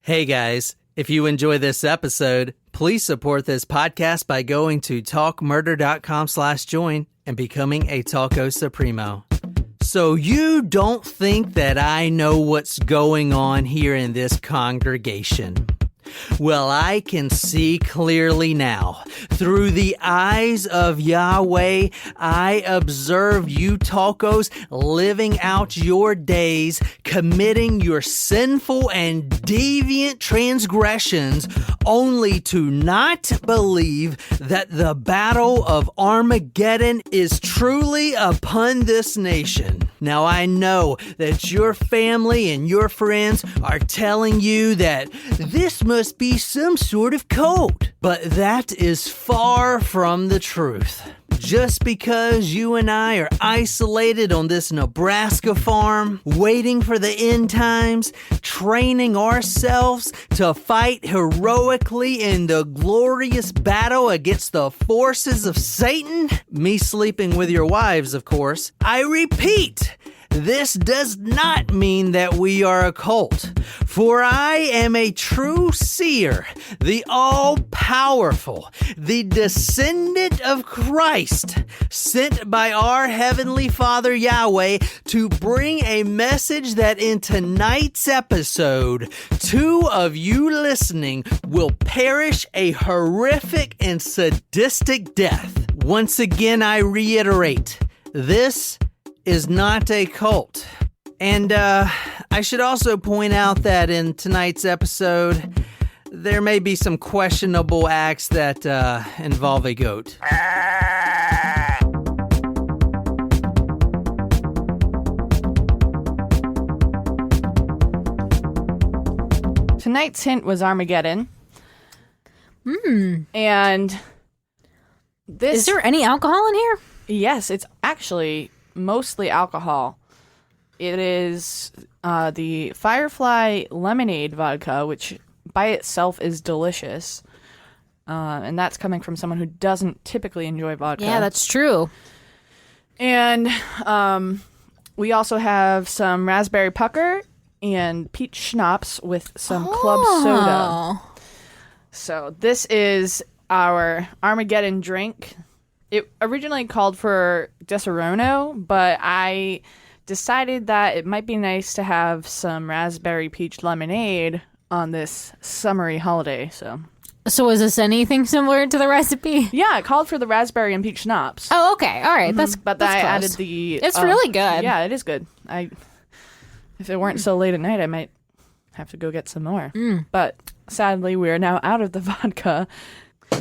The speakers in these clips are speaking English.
Hey guys, if you enjoy this episode, please support this podcast by going to talkmurder.com/join and becoming a Taco Supremo. So you don't think that I know what's going on here in this congregation? Well, I can see clearly now. Through the eyes of Yahweh, I observe you tacos living out your days, committing your sinful and deviant transgressions, only to not believe that the battle of Armageddon is truly upon this nation. Now, I know that your family and your friends are telling you that this must be some sort of cult, but that is far from the truth. Just because you and I are isolated on this Nebraska farm, waiting for the end times, training ourselves to fight heroically in the glorious battle against the forces of Satan, me sleeping with your wives, of course, I repeat, this does not mean that we are a cult, for I am a true seer, the all-powerful, the descendant of Christ, sent by our Heavenly Father Yahweh to bring a message that in tonight's episode, 2 of you listening will perish a horrific and sadistic death. Once again, I reiterate, this is not a cult. And I should also point out that in tonight's episode, there may be some questionable acts that involve a goat. Tonight's hint was Armageddon. And this... Is there any alcohol in here? Yes, it's actually mostly alcohol. It is the Firefly Lemonade vodka, which by itself is delicious. And that's coming from someone who doesn't typically enjoy vodka. Yeah, that's true. And we also have some raspberry pucker and peach schnapps with some club soda. So this is our Armageddon drink. It originally called for Deserono, but I decided that it might be nice to have some raspberry peach lemonade on this summery holiday. So is this anything similar to the recipe? yeah, it called for the raspberry and peach schnapps. Oh, okay. All right. But That's I close. added the... It's really good. Yeah, it is good. If it weren't so late at night, I might have to go get some more. But sadly, we are now out of the vodka.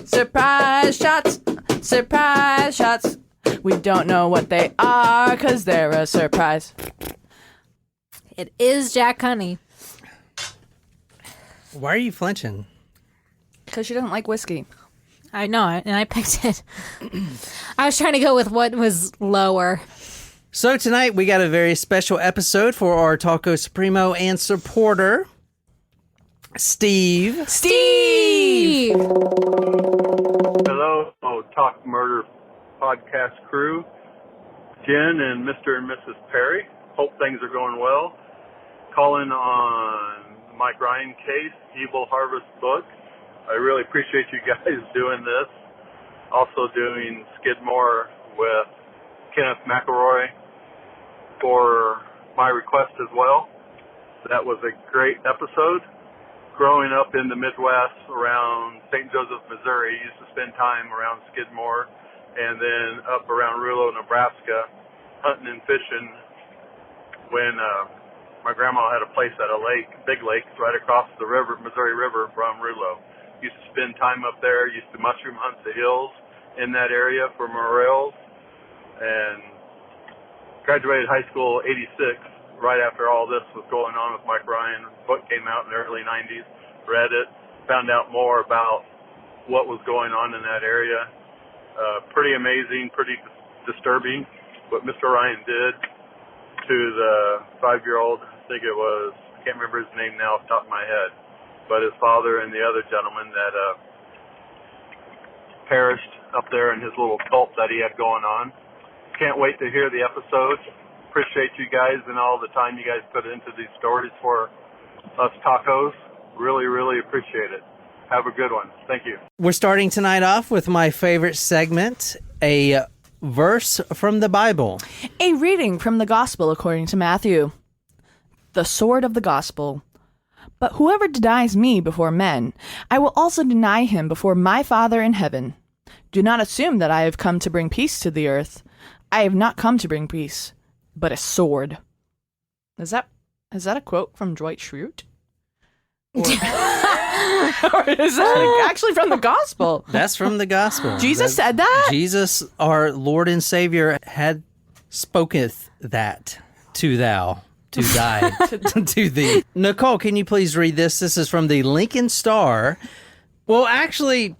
Surprise shots! Surprise shots! We don't know what they are, because they're a surprise. It is Jack Honey. Why are you flinching? Because she doesn't like whiskey. I know, and I picked it. I was trying to go with what was lower. So tonight we got a very special episode for our Taco Supremo and supporter, Steve. Hello, Talk Murder podcast crew, Jen and Mr. and Mrs. Perry. Hope things are going well. Calling on the Mike Ryan case, Evil Harvest book. I really appreciate you guys doing this. Also doing Skidmore with Kenneth McElroy for my request as well. That was a great episode. Growing up in the Midwest around St. Joseph, Missouri, used to spend time around Skidmore and then up around Rulo, Nebraska, hunting and fishing when my grandma had a place at a lake, big lake, right across the river, Missouri River from Rulo. Used to spend time up there, used to mushroom hunt the hills in that area for morels, and graduated high school 86. Right after all this was going on with Mike Ryan. The book came out in the early 90s, read it, found out more about what was going on in that area. Pretty amazing, pretty disturbing what Mr. Ryan did to the 5-year-old. I think it was, I can't remember his name now off the top of my head, but his father and the other gentleman that perished up there in his little cult that he had going on. Can't wait to hear the episode. Appreciate you guys and all the time you guys put into these stories for us tacos. Really, really appreciate it. Have a good one. Thank you. We're starting tonight off with my favorite segment, a verse from the Bible. A reading from the Gospel according to Matthew. The sword of the Gospel. But whoever denies me before men, I will also deny him before my Father in heaven. Do not assume that I have come to bring peace to the earth. I have not come to bring peace, but a sword. Is that a quote from Dwight Schrute? Or is that actually from the Gospel? That's from the Gospel. Jesus said that? Jesus, our Lord and Savior, had spoketh that to thou, to die, to thee. Nicole, can you please read this? This is from the Lincoln Star. Well, actually,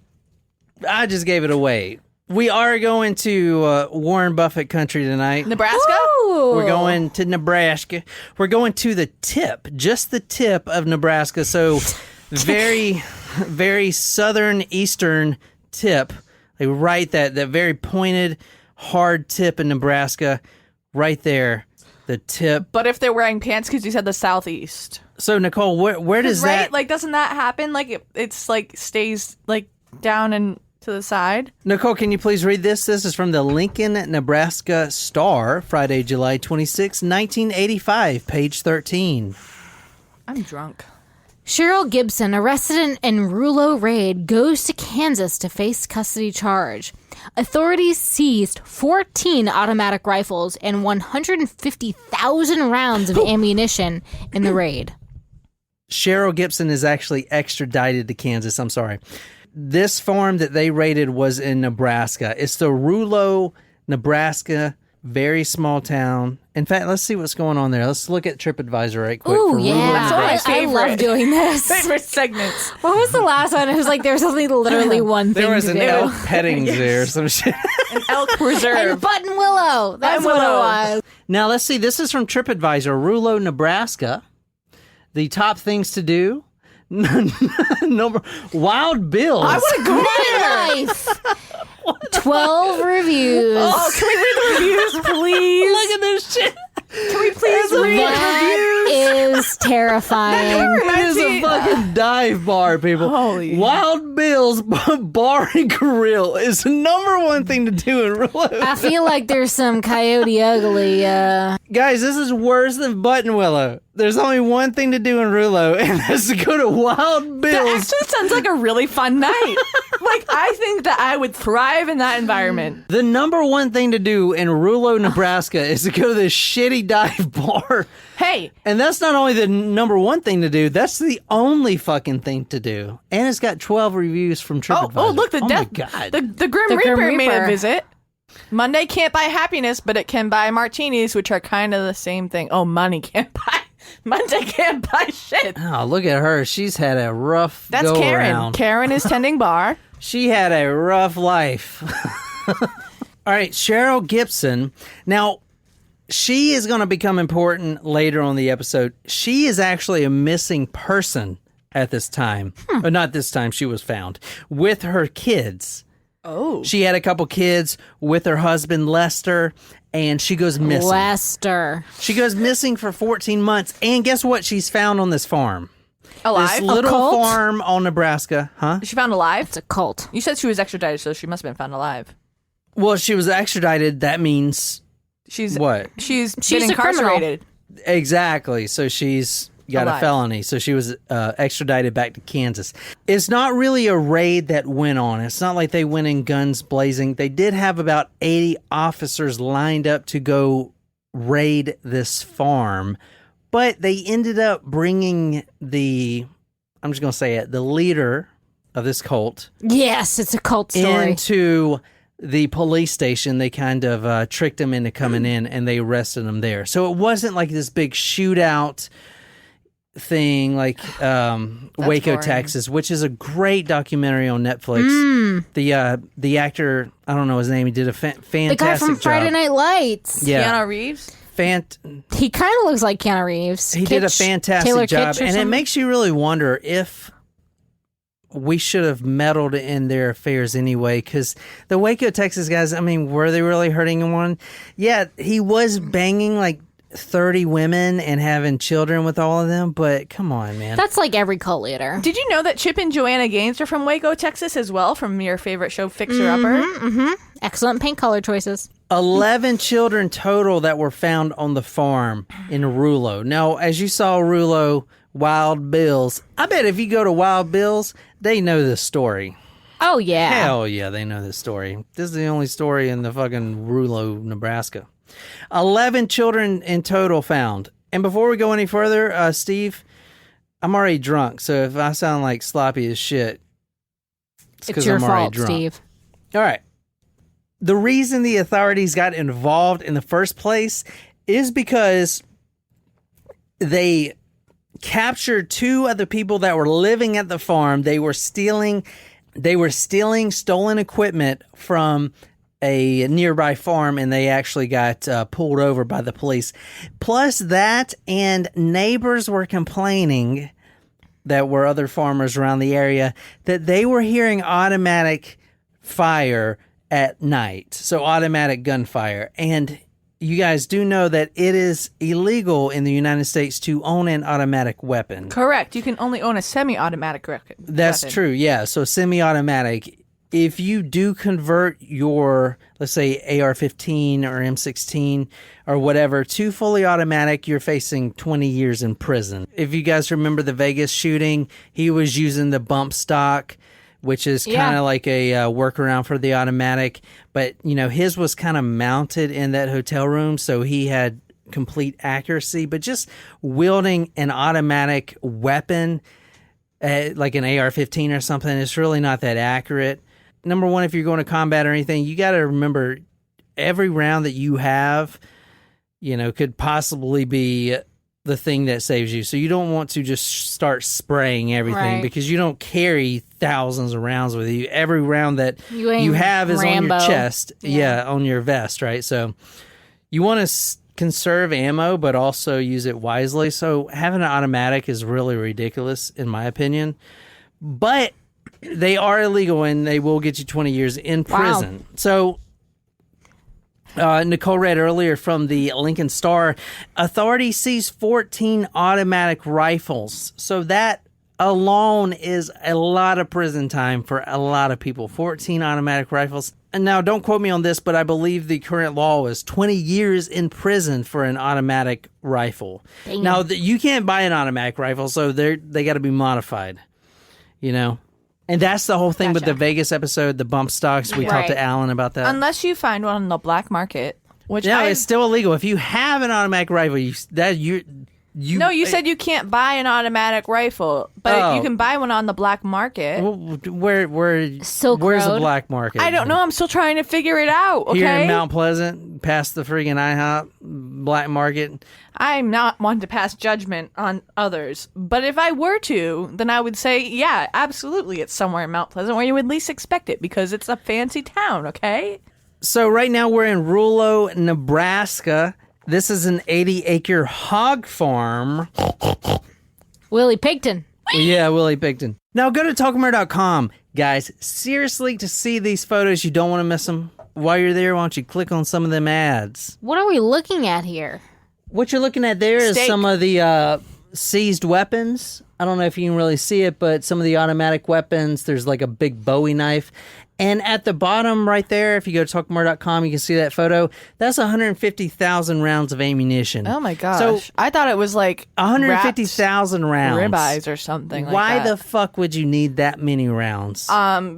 I just gave it away. We are going to Warren Buffett country tonight. Nebraska? Ooh. We're going to Nebraska. We're going to the tip, just the tip of Nebraska. So very, very southern eastern tip. Like right that very pointed, hard tip in Nebraska. Right there, the tip. But if they're wearing pants, because you said the southeast. So Nicole, where does Right? that? Like, doesn't that happen? Like, it's like stays like down and to the side? Nicole, can you please read this? This is from the Lincoln, Nebraska Star, Friday, July 26, 1985, page 13. I'm drunk. Cheryl Gibson, arrested in Rulo raid, goes to Kansas to face custody charge. Authorities seized 14 automatic rifles and 150,000 rounds of ammunition in the raid. Cheryl Gibson is actually extradited to Kansas. I'm sorry. This farm that they raided was in Nebraska. It's the Rulo, Nebraska, very small town. In fact, let's see what's going on there. Let's look at TripAdvisor right quick. Ooh, for yeah. Rulo, That's one of my Nebraska. I love favorite. doing this. Favorite segments. What was the last one? It was like there was only literally one thing There was to an do. elk petting zoo or some shit. An elk reserve. And Button Willow. That's Button what Willow. it was. Now, let's see. This is from TripAdvisor, Rulo, Nebraska. The top things to do. Wild Bills. I want to go there. Nice. 12 reviews. Oh, can we read the reviews, please? Look at this shit. Can we please read the That reviews? is terrifying. It is a fucking dive bar, people. Holy. Wild Bill's Bar and Grill is the number one thing to do in Rulo. I feel like there's some Coyote Ugly. Guys, this is worse than Button Willow. There's only one thing to do in Rulo, and that's to go to Wild That Bill's. actually sounds like a really fun night. Like, I think that I would thrive in that environment. The number one thing to do in Rulo, Nebraska is to go to this shitty dive bar. Hey, And that's not only the number one thing to do, that's the only fucking thing to do. And it's got 12 reviews from TripAdvisor. look, the oh death. my God. The Grim The Reaper Grim made a Reaper. visit. Monday can't buy happiness, but it can buy martinis, which are kind of the same thing. Oh, money can't buy. Monday can't buy shit. Oh, look at her. She's had a rough That's go Karen. around. Karen is tending bar. She had a rough life. All right, Cheryl Gibson. Now, she is going to become important later on the episode. She is actually a missing person at this time. Or not this time, she was found with her kids. Oh. She had a couple kids with her husband, Lester, and she goes missing. Lester. She goes missing for 14 months. And guess what? She's found on this farm. Alive? This little cult? farm on Nebraska. Huh? Is she found alive? It's a cult. You said she was extradited, so she must have been found alive. Well, she was extradited. That means She's what? She's She's been a criminal. incarcerated. Exactly. So she's got Alive. a felony. So she was extradited back to Kansas. It's not really a raid that went on. It's not like they went in guns blazing. They did have about 80 officers lined up to go raid this farm, but they ended up bringing I'm just going to say it, the leader of this cult Yes, it's a cult story. into the police station. They kind of tricked him into coming in, and they arrested him there. So it wasn't like this big shootout thing like Waco, boring. Texas, which is a great documentary on Netflix. The actor, I don't know his name, he did a fantastic the guy from job. Friday Night Lights. Yeah. Keanu Reeves? He kind of looks like Keanu Reeves. He did a Kitsch, fantastic Taylor job, Kitsch or and it something. makes you really wonder if we should have meddled in their affairs anyway, because the Waco, Texas guys, I mean, were they really hurting anyone? Yeah, he was banging like 30 women and having children with all of them, but come on, man. That's like every cult leader. Did you know that Chip and Joanna Gaines are from Waco, Texas as well, from your favorite show, Fixer Upper? Excellent paint color choices. 11 children total that were found on the farm in Rulo. Now, as you saw Rulo, Wild Bill's, I bet if you go to Wild Bill's, they know this story. Oh, yeah. Hell yeah, they know this story. This is the only story in the fucking Rulo, Nebraska. 11 children in total found. And before we go any further, Steve, I'm already drunk, so if I sound like sloppy as shit, it's your fault, Steve. All right. The reason the authorities got involved in the first place is because they captured 2 other people that were living at the farm. They were stealing stolen equipment from a nearby farm, and they actually got pulled over by the police. Plus that, and neighbors were complaining that were other farmers around the area that they were hearing automatic fire at night. So automatic gunfire. And you guys do know that it is illegal in the United States to own an automatic weapon. Correct. You can only own a semi-automatic weapon. That's true, yeah. So semi-automatic. If you do convert your, let's say, AR-15 or M16 or whatever to fully automatic, you're facing 20 years in prison. If you guys remember the Vegas shooting, he was using the bump stock, which is kind of like a workaround for the automatic. But, you know, his was kind of mounted in that hotel room, so he had complete accuracy. But just wielding an automatic weapon, like an AR-15 or something, it's really not that accurate. Number one, if you're going to combat or anything, you got to remember every round that you have, you know, could possibly be the thing that saves you. So you don't want to just start spraying everything because you don't carry thousands of rounds with you. Every round that you have is Rambo. on your chest, on your vest, right? So you want to conserve ammo, but also use it wisely. So having an automatic is really ridiculous, in my opinion. But they are illegal, and they will get you 20 years in prison. Wow. So Nicole read earlier from the Lincoln Star, authorities seized 14 automatic rifles. So that alone is a lot of prison time for a lot of people. 14 automatic rifles. And now, don't quote me on this, but I believe the current law is 20 years in prison for an automatic rifle. Dang. Now, you can't buy an automatic rifle, so they got to be modified, you know? And that's the whole thing with the Vegas episode, the bump stocks. We talked to Alan about that. Unless you find one on the black market, which it's still illegal. If you have an automatic rifle, you said you can't buy an automatic rifle, but you can buy one on the black market. Well, where's the black market? I don't know. I'm still trying to figure it out. Okay, here in Mount Pleasant, past the friggin' IHOP black market. I'm not one to pass judgment on others, but if I were to, then I would say, yeah, absolutely, it's somewhere in Mount Pleasant where you would least expect it because it's a fancy town. Okay. So right now we're in Rulo, Nebraska. This is an 80-acre hog farm. Willie Pigton. Yeah, Willie Pigton. Now go to talkmurder.com. Guys, seriously, to see these photos, you don't want to miss them. While you're there, why don't you click on some of them ads? What are we looking at here? What you're looking at there is some of the seized weapons. I don't know if you can really see it, but some of the automatic weapons. There's like a big Bowie knife. And at the bottom right there, if you go to talkmore.com, you can see that photo. That's 150,000 rounds of ammunition. Oh, my gosh. So I thought it was like 150,000 rounds. Ribeyes or something like Why that. the fuck would you need that many rounds?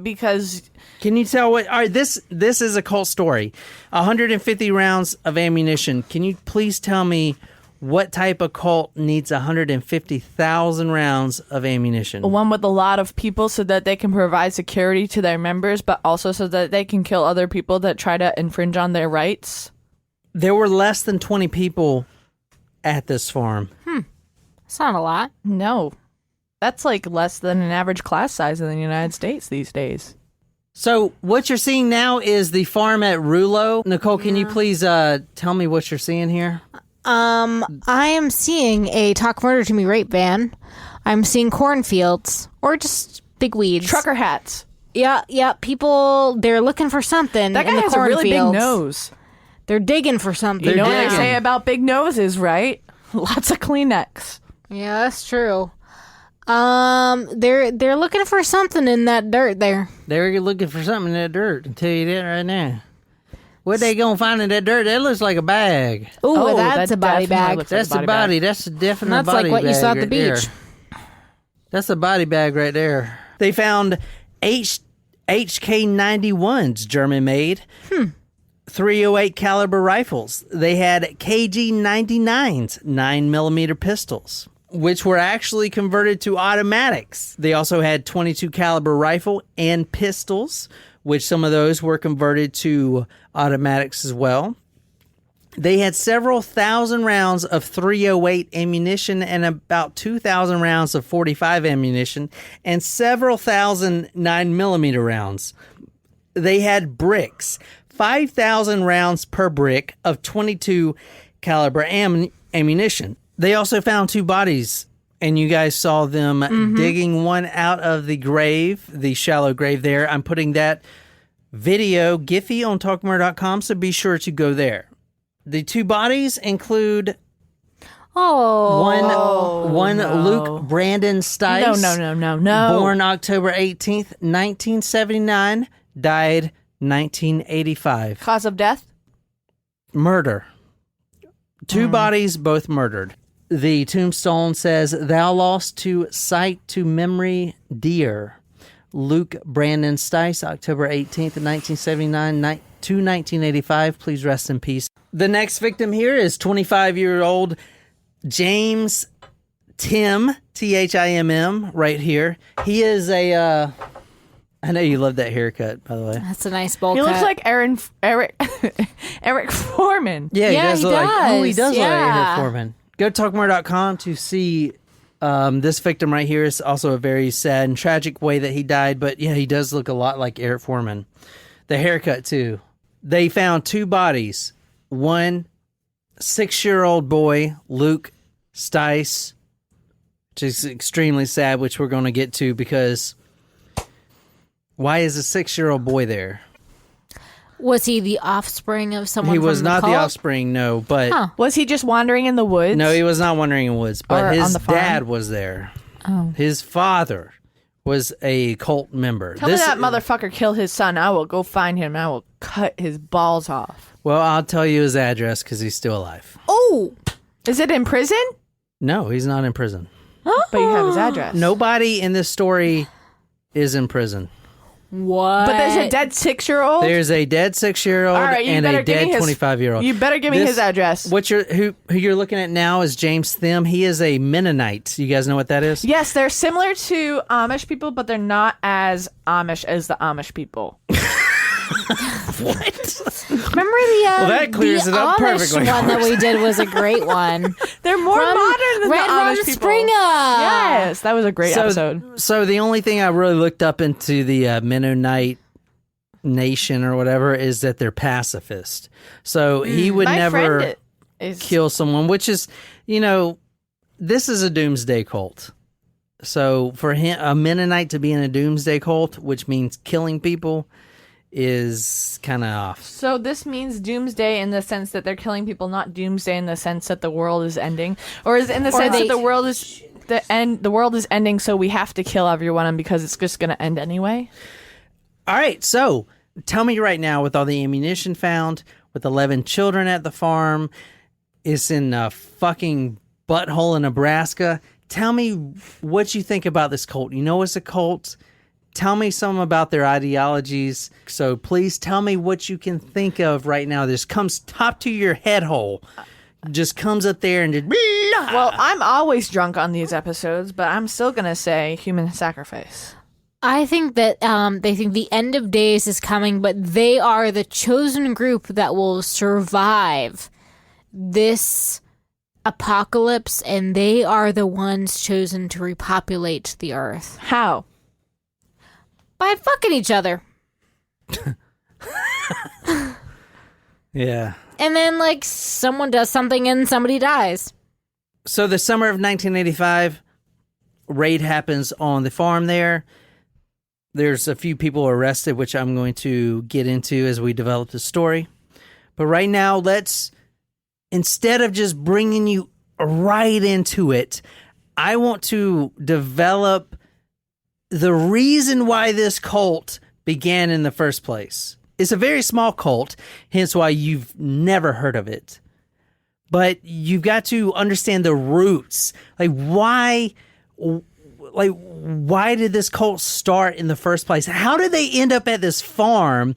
Because... Can you tell what... All right, this is a cult story. 150 rounds of ammunition. Can you please tell me what type of cult needs 150,000 rounds of ammunition? One with a lot of people so that they can provide security to their members, but also so that they can kill other people that try to infringe on their rights. There were less than 20 people at this farm. That's not a lot. No. That's like less than an average class size in the United States these days. So what you're seeing now is the farm at Rulo. Nicole, can you please tell me what you're seeing here? I am seeing a Talk Murder to Me rape van. I'm seeing cornfields or just big weeds. Trucker hats. Yeah. People, they're looking for something. That guy in the has a really big nose. They're digging for something. You know what they digging. say about big noses, right? Lots of Kleenex. Yeah, that's true. They're looking for something in that dirt there. They're looking for something in that dirt. I'll tell you that right now. What they gonna find in that dirt? That looks like a bag. Ooh, that's that a body definitely bag. looks like That's a the body body. bag. That's a definite That's body like what bag you saw at the right there. beach. That's a body bag right there. They found HK-91s, German made. 308 caliber rifles. They had KG-99s, 9mm pistols, which were actually converted to automatics. They also had 22 caliber rifle and pistols, which some of those were converted to automatics as well. They had several thousand rounds of 308 ammunition and about 2,000 rounds of 45 ammunition and several thousand 9mm rounds. They had bricks, 5,000 rounds per brick of 22 caliber ammunition. They also found 2 bodies, and you guys saw them digging one out of the grave, the shallow grave there. I'm putting that video, Giphy, on talkmore.com, so be sure to go there. The 2 bodies include one Luke Brandon Stice. No. Born October 18th, 1979, died 1985. Cause of death? Murder. 2 bodies, both murdered. The tombstone says, "Thou lost to sight to memory dear." Luke Brandon Stice, October 18th, 1979 to 1985. Please rest in peace. The next victim here is 25-year-old James Tim, Thimm, right here. He is a, I know you love that haircut, by the way. That's a nice bowl He cut. looks like Eric Foreman. Yeah, Yeah, does he look like, oh, he does, does look like yeah. Eric Foreman. Go to talkmore.com to see this victim right here. Is also a very sad and tragic way that he died, but yeah, he does look a lot like Eric Foreman. The haircut, too. They found 2 bodies. One 6-year-old boy, Luke Stice, which is extremely sad, which we're going to get to because why is a 6-year-old boy there? Was he the offspring of someone? He was from the not the cult? offspring, no, but Huh. Was he just wandering in the woods? no, he was not wandering in the woods, but Or his on the farm? dad was there. Oh. His father was a cult member. Tell me that motherfucker killed his son. I will go find him. I will cut his balls off. Well, I'll tell you his address because he's still alive. Oh! Is it in prison? No, he's not in prison. But you have his address. Nobody in this story is in prison. What? But there's a dead 6-year-old? There's a dead 6-year-old All right, you and better a give me dead his- 25-year-old. You better give me his address. Who you're looking at now is James Thimm. He is a Mennonite. You guys know what that is? Yes, they're similar to Amish people, but they're not as Amish as the Amish people. What? Remember the that clears the it up Amish perfectly. one that we did was a great one. They're more From modern than Red the Ron Amish people. Springer. Yes, that was a great episode. So the only thing I really looked up into the Mennonite nation or whatever is that they're pacifist. So he would My never friend is kill someone, which is, this is a doomsday cult. So for him, a Mennonite to be in a doomsday cult, which means killing people, is kind of off. So this means doomsday in the sense that they're killing people, not doomsday in the sense that the world is ending, or is it in the sense that the world is the world is ending, so we have to kill everyone, and because it's just going to end anyway. All right, so tell me right now, with all the ammunition found, with 11 children at the farm, it's in a fucking butthole in Nebraska. Tell me what you think about this cult. You know it's a cult. Tell me some about their ideologies. So please tell me what you can think of right now. This comes top to your head hole. Just comes up there and just... Well, I'm always drunk on these episodes, but I'm still going to say human sacrifice. I think that they think the end of days is coming, but they are the chosen group that will survive this apocalypse, and they are the ones chosen to repopulate the earth. How? By fucking each other. Yeah. And then, someone does something and somebody dies. So the summer of 1985, raid happens on the farm there. There's a few people arrested, which I'm going to get into as we develop the story. But right now, instead of just bringing you right into it, I want to develop the reason why this cult began in the first place. It's a very small cult, hence why you've never heard of it. But you've got to understand the roots. Why did this cult start in the first place? How did they end up at this farm?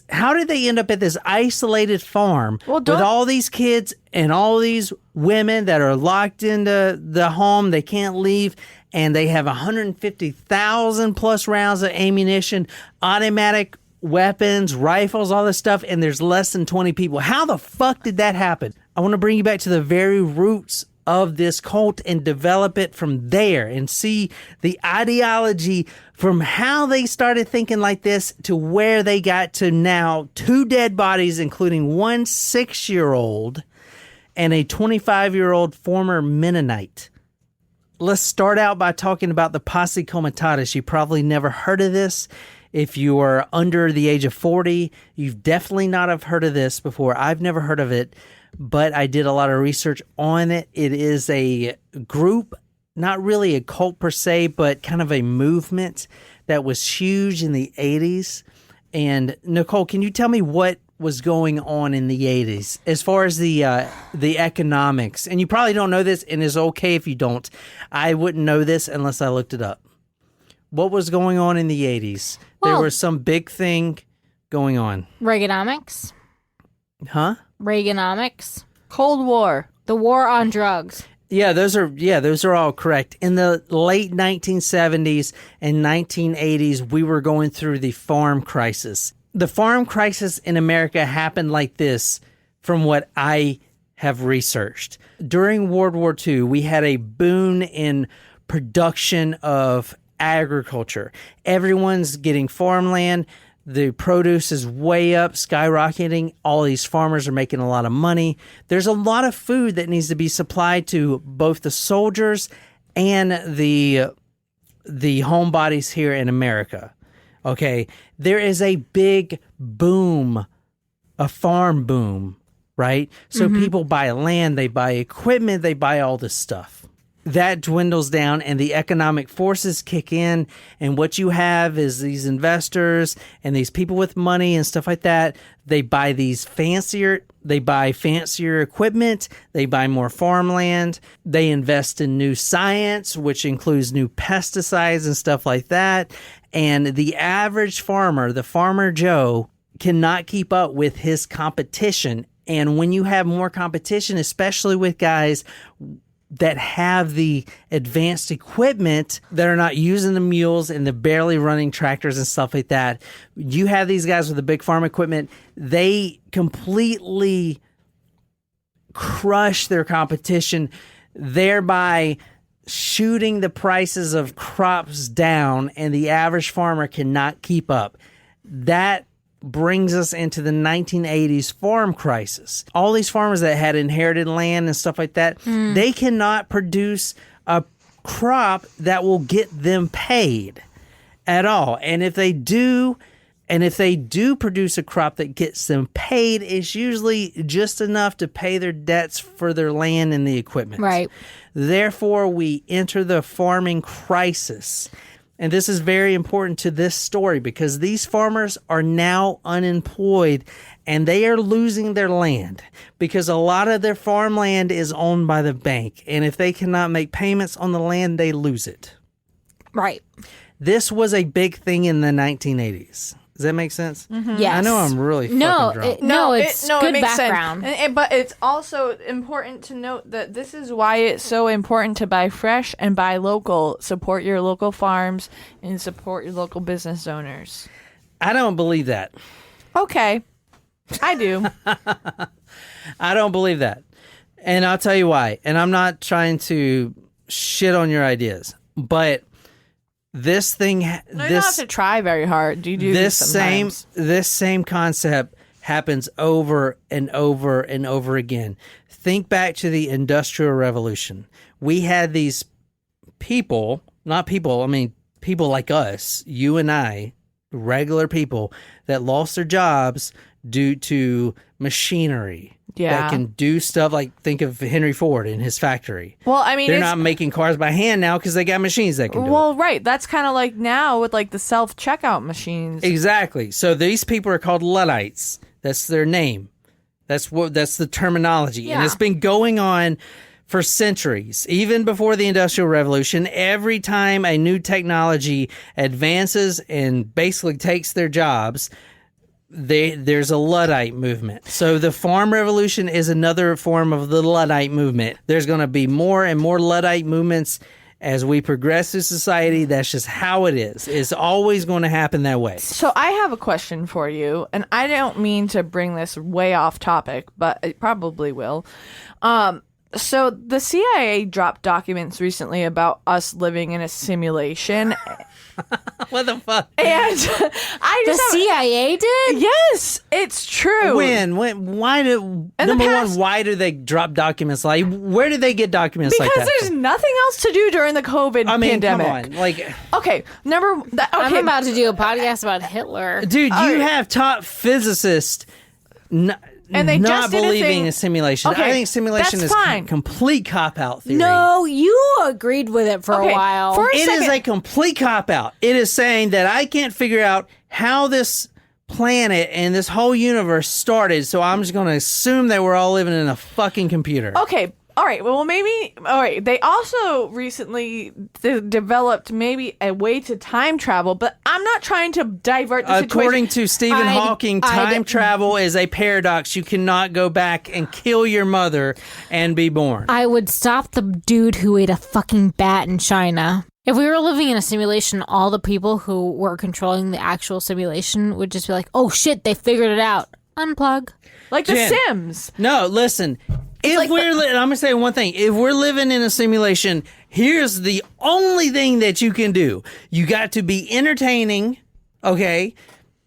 How did they end up at this isolated farm with all these kids and all these women that are locked into the home? They can't leave, and they have 150,000 plus rounds of ammunition, automatic weapons, rifles, all this stuff, and there's less than 20 people. How the fuck did that happen? I want to bring you back to the very roots of this cult and develop it from there and see the ideology from how they started thinking like this to where they got to now. 2 dead bodies, including one 6-year-old and a 25-year-old former Mennonite. Let's start out by talking about the Posse Comitatus. You probably never heard of this. If you are under the age of 40, you've definitely not have heard of this before. I've never heard of it, but I did a lot of research on it. It is a group, not really a cult per se, but kind of a movement that was huge in the 80s. And Nicole, can you tell me what was going on in the 80s as far as the economics? And you probably don't know this, and it's okay if you don't. I wouldn't know this unless I looked it up. What was going on in the 80s? There was some big thing going on. Reaganomics. Huh? Reaganomics. Cold War. The war on drugs. Yeah, those are all correct. In the late 1970s and 1980s, we were going through the farm crisis. The farm crisis in America happened like this, from what I have researched. During World War II, we had a boom in production of agriculture. Everyone's getting farmland. The produce is way up, skyrocketing. All these farmers are making a lot of money. There's a lot of food that needs to be supplied to both the soldiers and the homebodies here in America. Okay, there is a big boom, a farm boom, right? So people buy land, they buy equipment, they buy all this stuff. That dwindles down and the economic forces kick in, and what you have is these investors and these people with money and stuff like that. They buy fancier equipment, they buy more farmland, they invest in new science, which includes new pesticides and stuff like that. And the average farmer, the farmer Joe, cannot keep up with his competition. And when you have more competition, especially with guys that have the advanced equipment that are not using the mules and the barely running tractors and stuff like that, you have these guys with the big farm equipment, they completely crush their competition, thereby shooting the prices of crops down, and the average farmer cannot keep up. That brings us into the 1980s farm crisis. All these farmers that had inherited land and stuff like that, they cannot produce a crop that will get them paid at all. And if they do produce a crop that gets them paid, it's usually just enough to pay their debts for their land and the equipment. Right. Therefore, we enter the farming crisis. And this is very important to this story because these farmers are now unemployed and they are losing their land because a lot of their farmland is owned by the bank. And if they cannot make payments on the land, they lose it. Right. This was a big thing in the 1980s. Does that make sense? Mm-hmm. Yes. I know I'm really fucking drunk. It's good it makes background. Sense. But it's also important to note that this is why it's so important to buy fresh and buy local. Support your local farms and support your local business owners. I don't believe that. Okay. I do. I don't believe that. And I'll tell you why. And I'm not trying to shit on your ideas, but this thing, you don't have to try very hard. You do this same concept happens over and over and over again. Think back to the Industrial Revolution. We had these people like us, you and I, regular people that lost their jobs due to machinery. Yeah. That can do stuff like, think of Henry Ford in his factory. Well, I mean, they're not making cars by hand now because they got machines that can do it. Well, right. That's kind of like now with like the self-checkout machines. Exactly. So these people are called Luddites. That's their name. That's the terminology. Yeah. And it's been going on for centuries. Even before the Industrial Revolution, every time a new technology advances and basically takes their jobs, there's a Luddite movement. So the farm revolution is another form of the Luddite movement. There's going to be more and more Luddite movements as we progress through society. That's just how it is. It's always going to happen that way. So I have a question for you, and I don't mean to bring this way off topic, but it probably will. So the CIA dropped documents recently about us living in a simulation. What the fuck? And I The just CIA did? Yes, it's true. When? Why do? Number one, why do they drop documents like? Where did they get documents like that? Because there's nothing else to do during the COVID pandemic. Come on, like, Okay, I'm about to do a podcast about Hitler. dude, you have top physicists. And they not just did a believing thing- in simulation. Okay, I think simulation that's is fine. complete cop-out theory. No, you agreed with it for a while. For a It second, is a complete cop-out. It is saying that I can't figure out how this planet and this whole universe started, so I'm just going to assume that we're all living in a fucking computer. Okay. All right. Well, maybe. All right. They also recently developed maybe a way to time travel, but I'm not trying to divert the situation. According to Stephen Hawking, time travel is a paradox. You cannot go back and kill your mother and be born. I would stop the dude who ate a fucking bat in China. If we were living in a simulation, all the people who were controlling the actual simulation would just be like, oh shit, they figured it out. Unplug. Like The Jen, Sims. No, listen. If like we're, I'm going to say one thing. If we're living in a simulation, here's the only thing that you can do. You got to be entertaining, okay?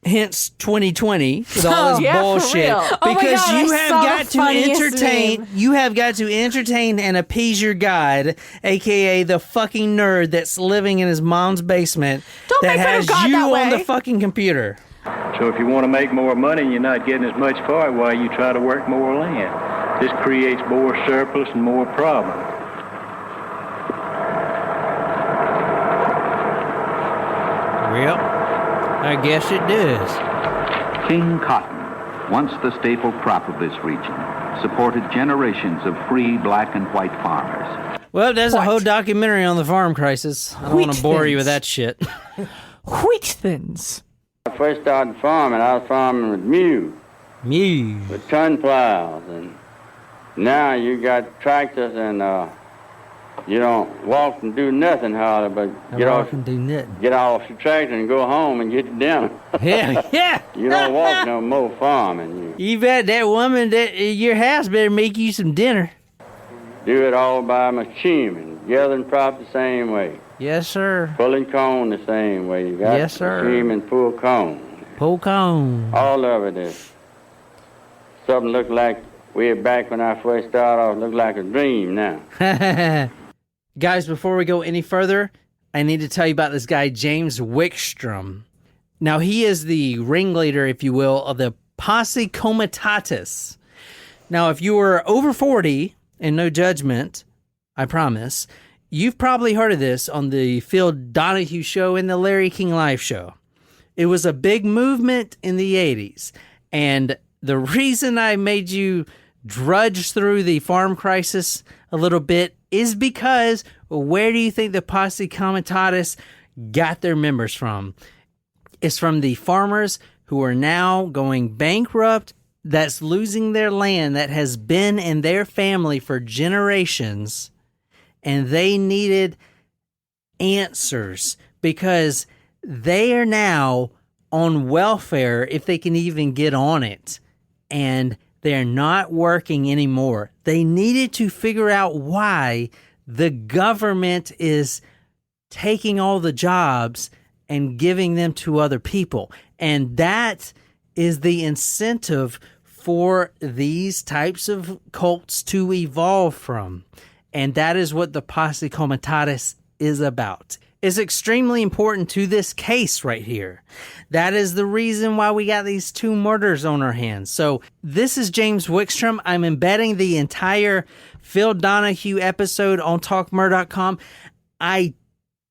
Hence 2020 with all this Yeah, for bullshit. real. Oh my Because God, you I have saw got the to funniest entertain. meme. You have got to entertain and appease your guide, aka the fucking nerd that's living in his mom's basement Don't that make fun of has God you that on the way. fucking computer. So if you want to make more money and you're not getting as much for it, why you try to work more land? This creates more surplus and more problems. Well, I guess it does. King cotton, once the staple crop of this region, supported generations of free black and white farmers. Well, there's a whole documentary on the farm crisis. I don't want to bore you with that shit. Wheat thins. I first started farming, I was farming with mules, with ton plows, and now you got tractors and you don't walk and do nothing hardly, but get off the tractor and go home and get to dinner. Yeah. You don't walk no more farming. You You bet that woman at your house better make you some dinner. do it all by machine, and gathering crop the same way, Yes, sir. pulling corn the same way. You got Yes, sir. machine and pull corn. Poke on. All of it is something looked like way back when I first started off, looked like a dream now. Guys, before we go any further, I need to tell you about this guy, James Wickstrom. Now, he is the ringleader, if you will, of the Posse Comitatus. Now, if you were over 40, and no judgment, I promise, you've probably heard of this on the Phil Donahue Show and the Larry King Live Show. It was a big movement in the 80s, and the reason I made you drudge through the farm crisis a little bit is because where do you think the Posse Comitatus got their members from? It's from the farmers who are now going bankrupt, that's losing their land that has been in their family for generations, and they needed answers because they are now on welfare, if they can even get on it, and they're not working anymore. They needed to figure out why the government is taking all the jobs and giving them to other people. And that is the incentive for these types of cults to evolve from. And that is what the Posse Comitatus is about. is extremely important to this case right here. That is the reason why we got these 2 murders on our hands. So this is James Wickstrom. I'm embedding the entire Phil Donahue episode on talkmurder.com. I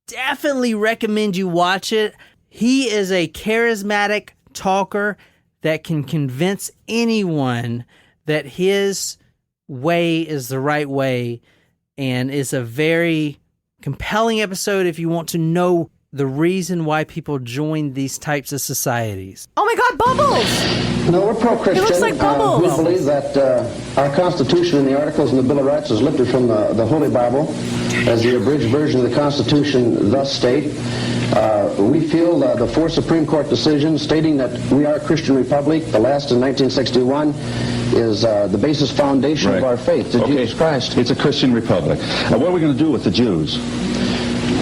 definitely recommend you watch it. He is a charismatic talker that can convince anyone that his way is the right way, and is a very compelling episode if you want to know the reason why people join these types of societies. Oh my God, Bubbles! No, we're pro-Christian. It looks like Bubbles. We believe that our Constitution and the Articles and the Bill of Rights is lifted from the Holy Bible, as the abridged version of the Constitution thus state. We feel the 4 Supreme Court decisions stating that we are a Christian republic, the last in 1961, is the basis foundation of our faith to Jesus Christ. It's a Christian republic. What are we going to do with the Jews?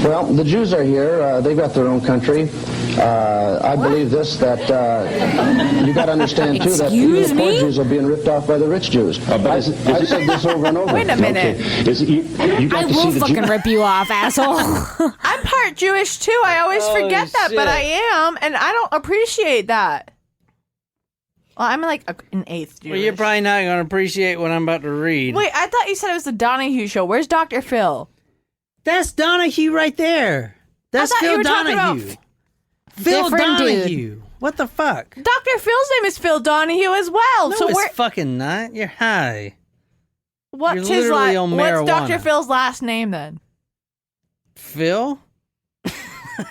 Well, the Jews are here. They've got their own country. I believe this, that you got to understand, too, that even the poor Jews are being ripped off by the rich Jews. I've said this over and over. Wait a minute. I will fucking rip you off, asshole. I'm part Jewish, too. I always forget that, but I am, and I don't appreciate that. Well, I'm like an 8th Jewish. Well, you're probably not going to appreciate what I'm about to read. Wait, I thought you said it was the Donahue show. Where's Dr. Phil? That's Donahue right there. That's Phil Donahue. Phil Donahue. Dude. What the fuck? Dr. Phil's name is Phil Donahue as well. No, so it's fucking not. You're high. What's You're literally on marijuana. What's Dr. Phil's last name then? Phil? I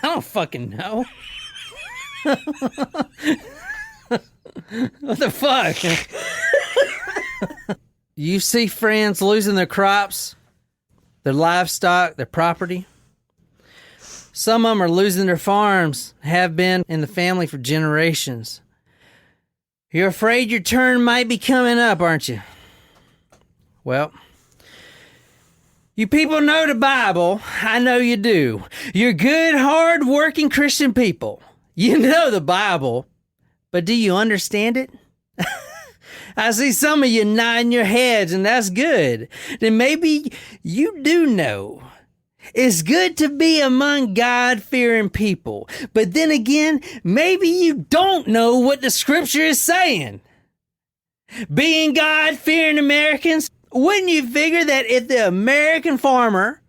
don't fucking know. What the fuck? You see friends losing their crops, their livestock, their property. Some of them are losing their farms, have been in the family for generations. You're afraid your turn might be coming up, aren't you? Well, you people know the Bible. I know you do. You're good, hard-working Christian people. You know the Bible, but do you understand it? I see some of you nodding your heads, and that's good. Then maybe you do know. It's good to be among God-fearing people. But then again, maybe you don't know what the scripture is saying. Being God-fearing Americans, wouldn't you figure that if the American farmer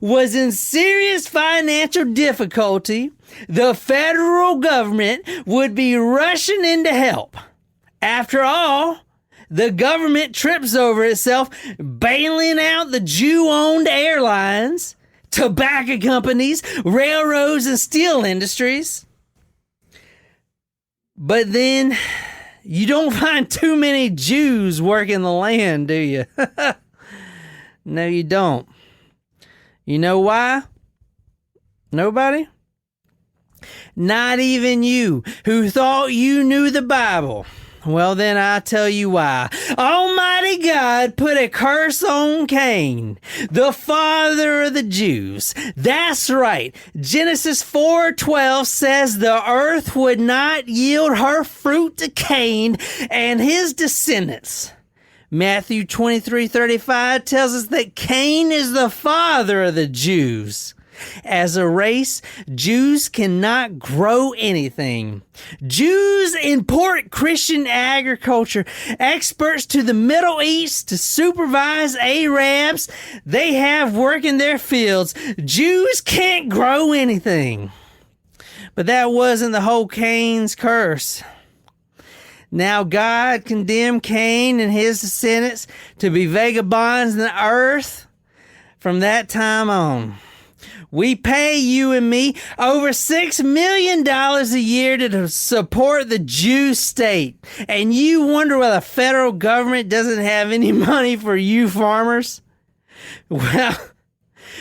was in serious financial difficulty, the federal government would be rushing in to help? After all, the government trips over itself, bailing out the Jew-owned airlines, tobacco companies, railroads, and steel industries. But then, you don't find too many Jews working the land, do you? No, you don't. You know why? Nobody? Not even you, who thought you knew the Bible. Well, then I tell you why. Almighty God put a curse on Cain, the father of the Jews. That's right. Genesis 4:12 says the earth would not yield her fruit to Cain and his descendants. Matthew 23:35 tells us that Cain is the father of the Jews. As a race, Jews cannot grow anything. Jews import Christian agriculture experts to the Middle East to supervise Arabs they have working their fields. Jews can't grow anything. But that wasn't the whole Cain's curse. Now God condemned Cain and his descendants to be vagabonds in the earth from that time on. We pay you and me over $6 million a year to support the Jew state. And you wonder why the federal government doesn't have any money for you farmers? Well,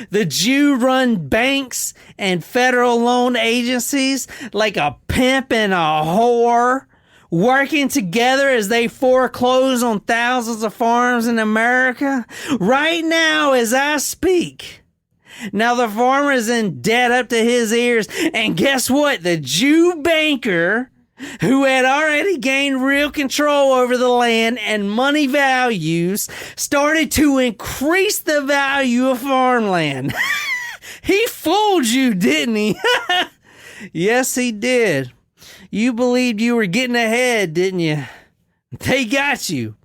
the Jew-run banks and federal loan agencies, like a pimp and a whore, working together as they foreclose on thousands of farms in America right now as I speak. Now the farmer is in debt up to his ears, and guess what? The Jew banker, who had already gained real control over the land and money values, started to increase the value of farmland. He fooled you, didn't he? Yes, he did. You believed you were getting ahead, didn't you? They got you.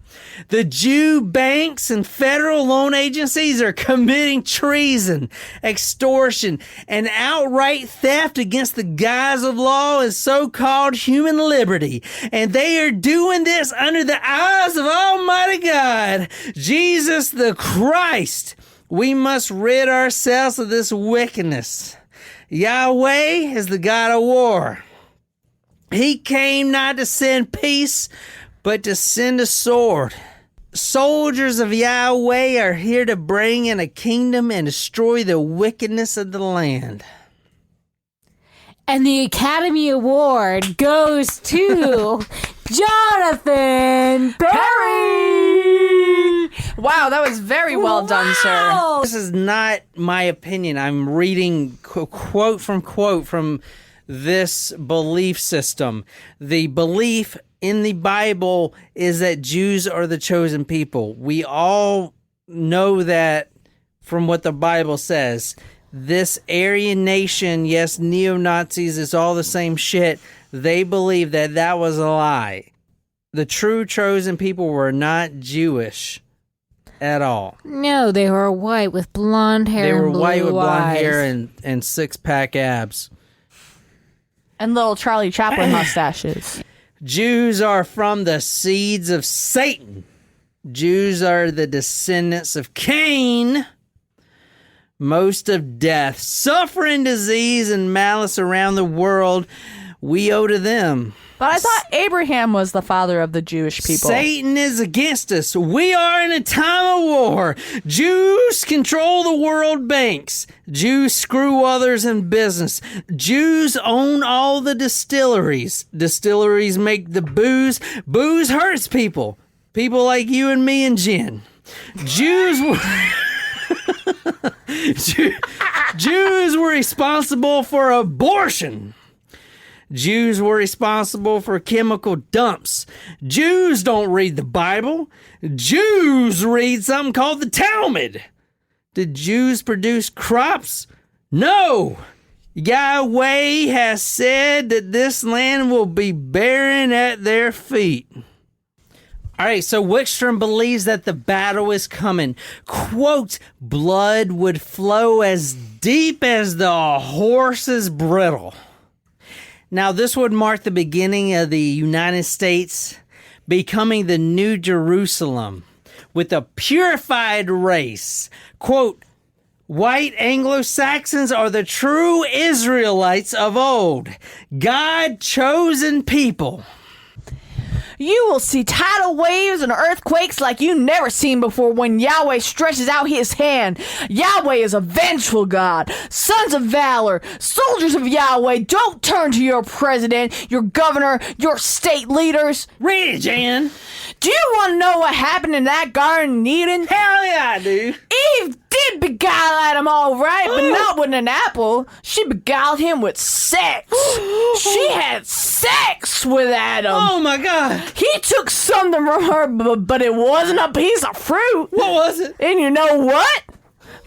The Jew banks and federal loan agencies are committing treason, extortion, and outright theft against the guise of law and so-called human liberty. And they are doing this under the eyes of Almighty God, Jesus the Christ. We must rid ourselves of this wickedness. Yahweh is the God of war. He came not to send peace, but to send a sword. Soldiers of Yahweh are here to bring in a kingdom and destroy the wickedness of the land. And the Academy Award goes to Jonathan Perry! Wow, that was very well done, sir. This is not my opinion. I'm reading quote from this belief system. The belief in the Bible is that Jews are the chosen people. We all know that from what the Bible says. This Aryan nation, yes, neo-Nazis, it's all the same shit. They believe that that was a lie. The true chosen people were not Jewish at all. No, they were white with blonde hair. They were and blue white with blonde eyes. hair and six-pack abs. And little Charlie Chaplin mustaches. Jews are from the seeds of Satan. Jews are the descendants of Cain. Most of death, suffering, disease, and malice around the world, we owe to them. But I thought Abraham was the father of the Jewish people. Satan is against us. We are in a time of war. Jews control the world banks. Jews screw others in business. Jews own all the distilleries. Distilleries make the booze. Booze hurts people. People like you and me and Jen. Jews were responsible for abortion. Jews were responsible for chemical dumps. Jews don't read the Bible. Jews read something called the Talmud. Did Jews produce crops? No. Yahweh has said that this land will be barren at their feet. All right, so Wickstrom believes that the battle is coming. Quote, blood would flow as deep as the horse's bridle. Now, this would mark the beginning of the United States becoming the New Jerusalem with a purified race. Quote, white Anglo-Saxons are the true Israelites of old, God-chosen people. You will see tidal waves and earthquakes like you never seen before when Yahweh stretches out his hand. Yahweh is a vengeful God. Sons of valor, soldiers of Yahweh, don't turn to your president, your governor, your state leaders. Read it, Jan. Do you want to know what happened in that garden in Eden? Hell yeah, I do. Eve did beguile Adam all right, but not with an apple. She beguiled him with sex. She had sex with Adam. Oh my God. He took something from her, but it wasn't a piece of fruit. What was it? And you know what?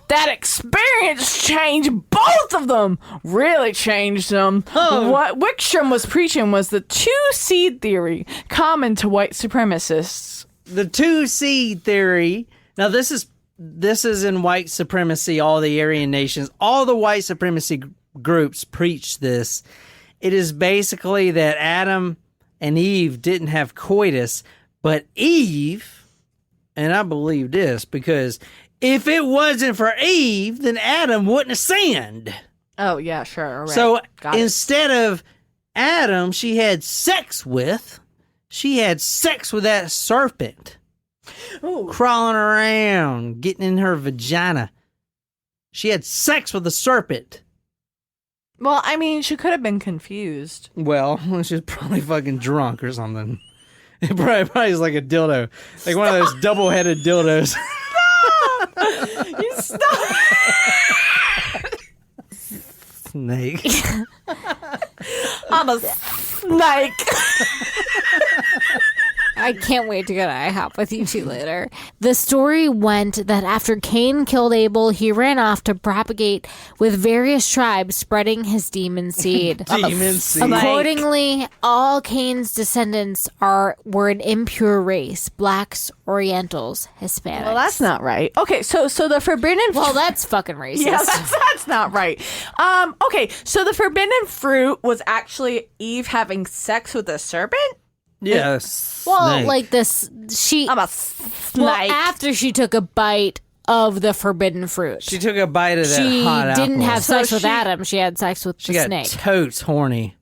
That experience changed both of them. Really changed them. Oh. What Wickstrom was preaching was the two-seed theory common to white supremacists. The two-seed theory. Now, this is in white supremacy, all the Aryan nations. All the white supremacy groups preach this. It is basically that Adam and Eve didn't have coitus, but Eve, and I believe this because if it wasn't for Eve, then Adam wouldn't have sinned. Oh, yeah, sure. All right. So Got it. instead of Adam, she had sex with that serpent. Ooh. Crawling around, getting in her vagina. She had sex with the serpent. Well, I mean, she could have been confused. Well, she was probably fucking drunk or something. It probably is like a dildo. Like one of those double-headed dildos. You stop. Snake. I'm a snake. I can't wait to go to IHOP with you two later. The story went that after Cain killed Abel, he ran off to propagate with various tribes, spreading his demon seed. Demon seed. Accordingly, all Cain's descendants were an impure race: blacks, Orientals, Hispanics. Well, that's not right. Okay, so the forbidden. Well, that's fucking racist. Yeah, that's not right. Okay, so the forbidden fruit was actually Eve having sex with a serpent. Yes. Well, snake. like this, I'm a snake. well, after she took a bite of the forbidden fruit, She took a bite of that she hot didn't apple. have sex So with she- Adam. She had sex with She the got snake. totes horny.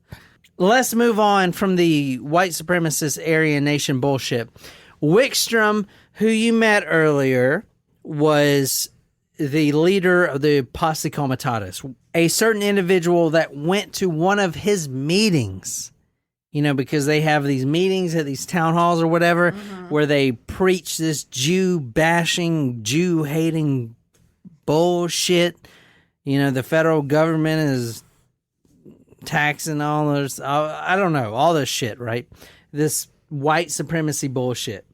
Let's move on from the white supremacist Aryan nation bullshit. Wickstrom, who you met earlier, was the leader of the Posse Comitatus, a certain individual that went to one of his meetings, you know, because they have these meetings at these town halls or whatever, where they preach this Jew-bashing, Jew-hating bullshit. You know, the federal government is taxing all those, I don't know, all this shit, right? This white supremacy bullshit.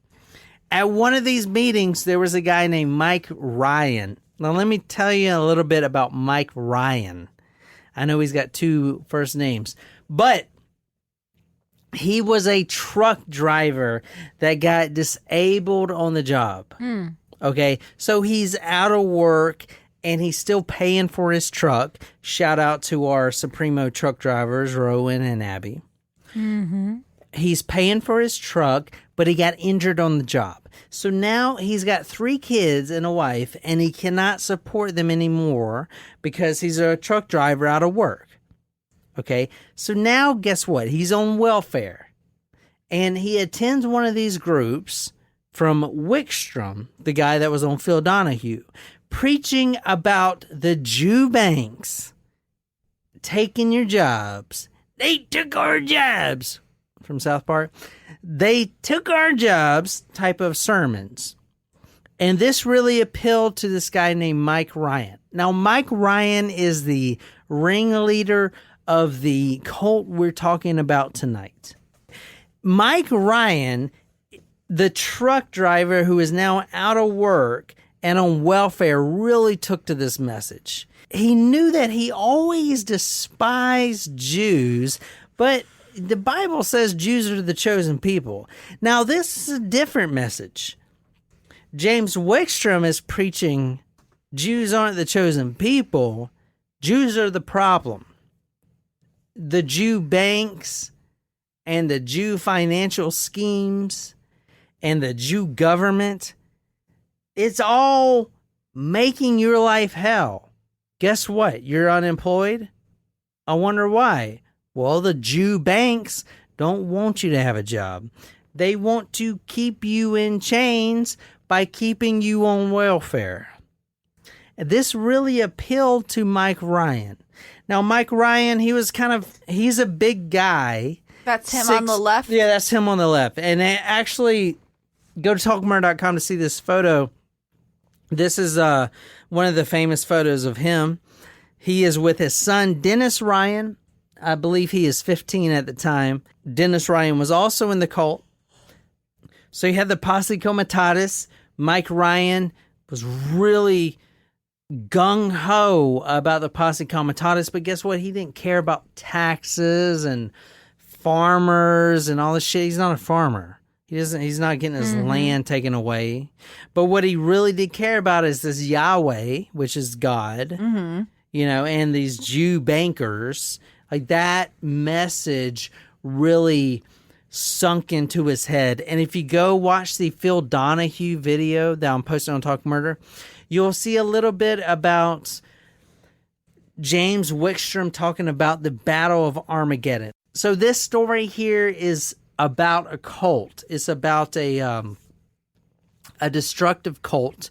At one of these meetings, there was a guy named Mike Ryan. Now, let me tell you a little bit about Mike Ryan. I know he's got 2 first names, but he was a truck driver that got disabled on the job. Okay, so he's out of work and he's still paying for his truck. Shout out to our Supremo truck drivers, Rowan and Abby. He's paying for his truck, but he got injured on the job. So now he's got 3 kids and a wife, and he cannot support them anymore because he's a truck driver out of work. Okay, so now guess what? He's on welfare. And he attends one of these groups from Wickstrom, the guy that was on Phil Donahue, preaching about the Jew banks taking your jobs. They took our jobs. From South Park. They took our jobs type of sermons. And this really appealed to this guy named Mike Ryan. Now, Mike Ryan is the ringleader of the cult we're talking about tonight. Mike Ryan, the truck driver who is now out of work and on welfare, really took to this message. He knew that he always despised Jews, but the Bible says Jews are the chosen people. Now, this is a different message. James Wickstrom is preaching Jews aren't the chosen people. Jews are the problem. The Jew banks and the Jew financial schemes and the Jew government, it's all making your life hell. Guess what? You're unemployed? I wonder why. Well, the Jew banks don't want you to have a job. They want to keep you in chains by keeping you on welfare. This really appealed to Mike Ryan. Now, Mike Ryan, he's a big guy. That's him on the left? Yeah, that's him on the left. And actually, go to talkmurder.com to see this photo. This is one of the famous photos of him. He is with his son, Dennis Ryan. I believe he is 15 at the time. Dennis Ryan was also in the cult. So you had the Posse Comitatus. Mike Ryan was really gung-ho about the Posse Comitatus, but guess what? He didn't care about taxes and farmers and all this shit. He's not a farmer. He's not getting his land taken away. But what he really did care about is this Yahweh, which is God, you know, and these Jew bankers. Like, that message really sunk into his head. And if you go watch the Phil Donahue video that I'm posting on Talk Murder, you'll see a little bit about James Wickstrom talking about the Battle of Armageddon. So this story here is about a cult. It's about a destructive cult.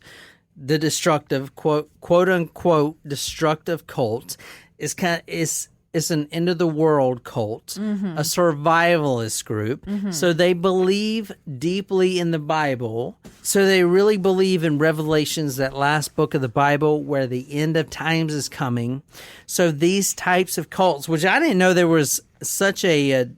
The destructive quote unquote destructive cult is it's an end of the world cult, a survivalist group. So they believe deeply in the Bible. So they really believe in Revelations, that last book of the Bible where the end of times is coming. So these types of cults, which I didn't know there was such a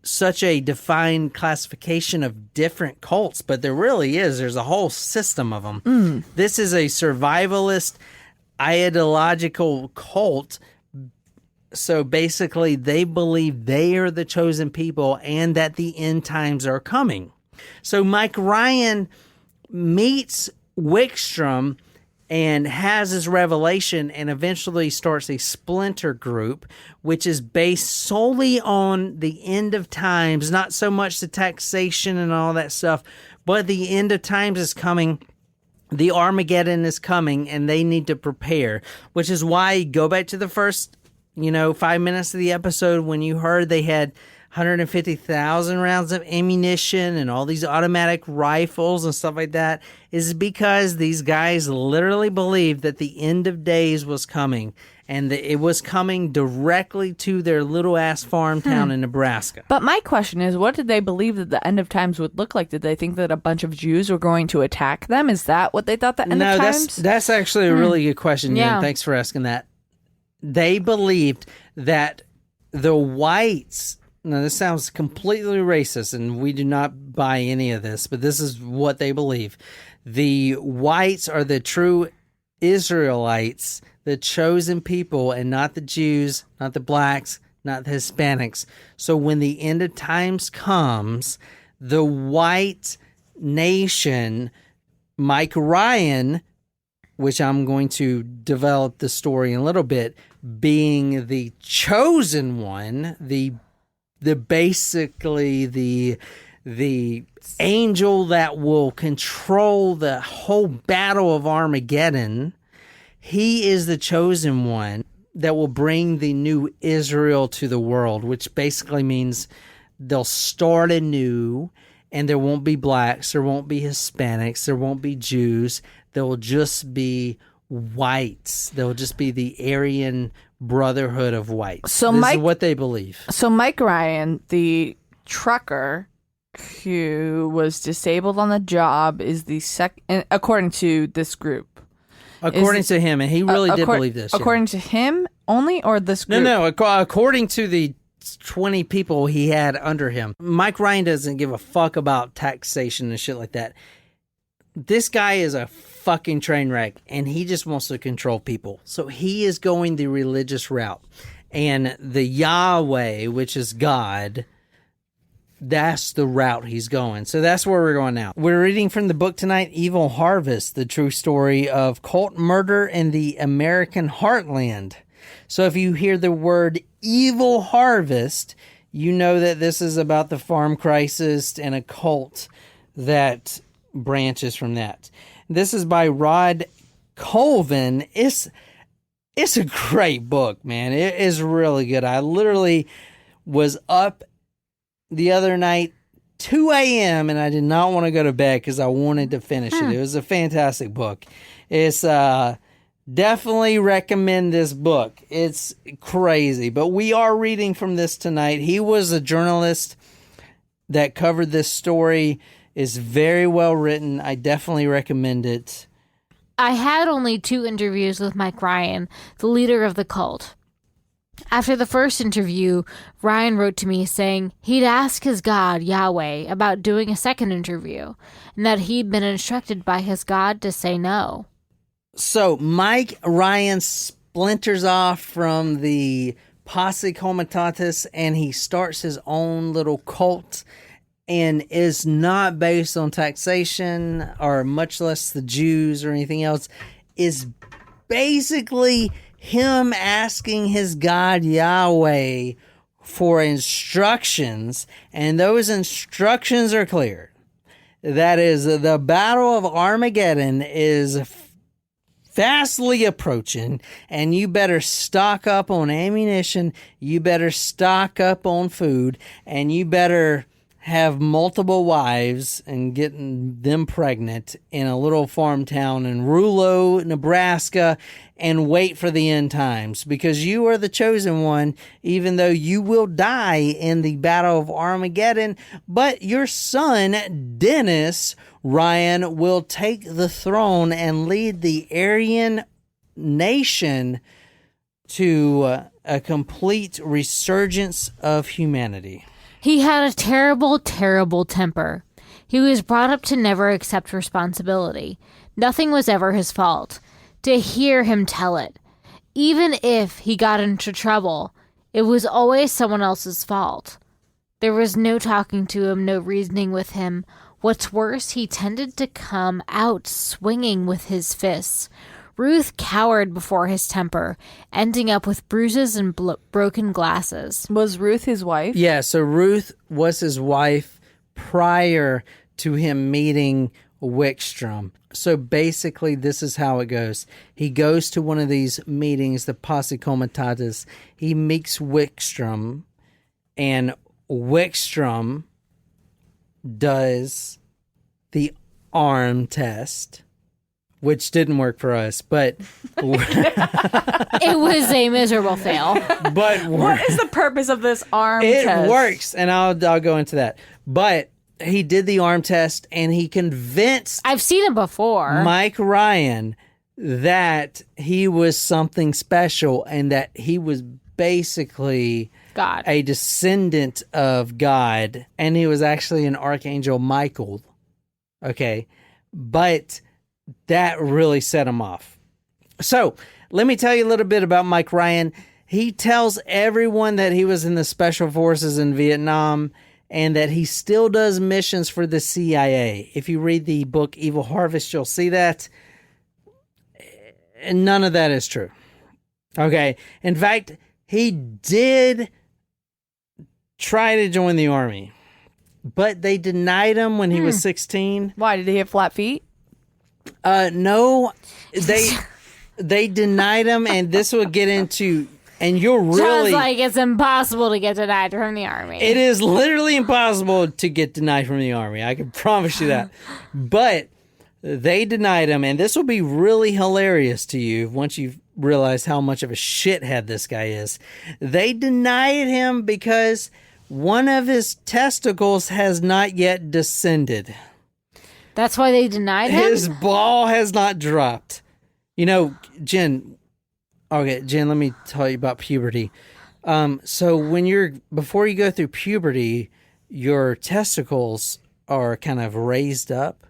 such a defined classification of different cults, but there really is. There's a whole system of them. This is a survivalist ideological cult. So basically, they believe they are the chosen people and that the end times are coming. So Mike Ryan meets Wickstrom and has his revelation and eventually starts a splinter group, which is based solely on the end of times, not so much the taxation and all that stuff, but the end of times is coming. The Armageddon is coming and they need to prepare, which is why go back to the first 5 minutes of the episode when you heard they had 150,000 rounds of ammunition and all these automatic rifles and stuff like that, is because these guys literally believed that the end of days was coming, and that it was coming directly to their little ass farm town in Nebraska. But my question is, what did they believe that the end of times would look like? Did they think that a bunch of Jews were going to attack them? Is that what they thought the end of times? That's actually a really good question. Yeah. Thanks for asking that. They believed that the whites, now this sounds completely racist and we do not buy any of this, but this is what they believe. The whites are the true Israelites, the chosen people, and not the Jews, not the blacks, not the Hispanics. So when the end of times comes, the white nation, Mike Ryan, which I'm going to develop the story in a little bit, being the chosen one, the basically the angel that will control the whole battle of Armageddon. He is the chosen one that will bring the new Israel to the world, which basically means they'll start anew, and there won't be blacks, there won't be Hispanics, there won't be Jews. There will just be whites. There will just be the Aryan Brotherhood of whites. So this is what they believe. So Mike Ryan, the trucker who was disabled on the job, is the second, according to this group. According to him, and he really did believe this. According to him only, or this group? No, according to the 20 people he had under him. Mike Ryan doesn't give a fuck about taxation and shit like that. This guy is a fucking train wreck, and he just wants to control people. So he is going the religious route. And the Yahweh, which is God, that's the route he's going. So that's where we're going now. We're reading from the book tonight, Evil Harvest, the true story of cult murder in the American heartland. So if you hear the word Evil Harvest, you know that this is about the farm crisis and a cult that branches from that. This is by Rod Colvin. It's a great book, man. It is really good. I literally was up the other night, 2 a.m., and I did not want to go to bed because I wanted to finish it. It was a fantastic book. It's definitely recommend this book. It's crazy, but we are reading from this tonight. He was a journalist that covered this story. Is very well written. I definitely recommend it. I had only 2 interviews with Mike Ryan, the leader of the cult. After the first interview, Ryan wrote to me saying he'd ask his God, Yahweh, about doing a second interview, and that he'd been instructed by his God to say no. So Mike Ryan splinters off from the Posse Comitatus, and he starts his own little cult, and is not based on taxation or much less the Jews or anything else. Is basically him asking his God Yahweh for instructions, and those instructions are clear. That is, the Battle of Armageddon is fastly approaching, and you better stock up on ammunition, you better stock up on food, and you better have multiple wives and getting them pregnant in a little farm town in Rulo, Nebraska, and wait for the end times, because you are the chosen one, even though you will die in the Battle of Armageddon. But your son, Dennis Ryan, will take the throne and lead the Aryan nation to a complete resurgence of humanity. He had a terrible, terrible temper. He was brought up to never accept responsibility. Nothing was ever his fault. To hear him tell it, even if he got into trouble, it was always someone else's fault. There was no talking to him, no reasoning with him. What's worse, he tended to come out swinging with his fists. Ruth cowered before his temper, ending up with bruises and broken glasses. Was Ruth his wife? Yeah, so Ruth was his wife prior to him meeting Wickstrom. So basically, this is how it goes. He goes to one of these meetings, the Posse Comitatus. He meets Wickstrom, and Wickstrom does the arm test, which didn't work for us, but it was a miserable fail. But what is the purpose of this arm test? It works, and I'll go into that. But he did the arm test, and he convinced I've seen it before. Mike Ryan that he was something special and that he was basically God, a descendant of God, and he was actually an Archangel Michael. Okay, but that really set him off. So let me tell you a little bit about Mike Ryan. He tells everyone that he was in the Special Forces in Vietnam and that he still does missions for the CIA. If you read the book Evil Harvest, you'll see that. And none of that is true. Okay. In fact, he did try to join the Army, but they denied him when he was 16. Why? Did he have flat feet? No, they denied him, and this will get into, and you'll really... Sounds like it's impossible to get denied from the Army. It is literally impossible to get denied from the Army. I can promise you that. But they denied him, and this will be really hilarious to you once you realize how much of a shithead this guy is. They denied him because one of his testicles has not yet descended. That's why they denied him? His ball has not dropped. You know, Jen, let me tell you about puberty. So before you go through puberty, your testicles are kind of raised up,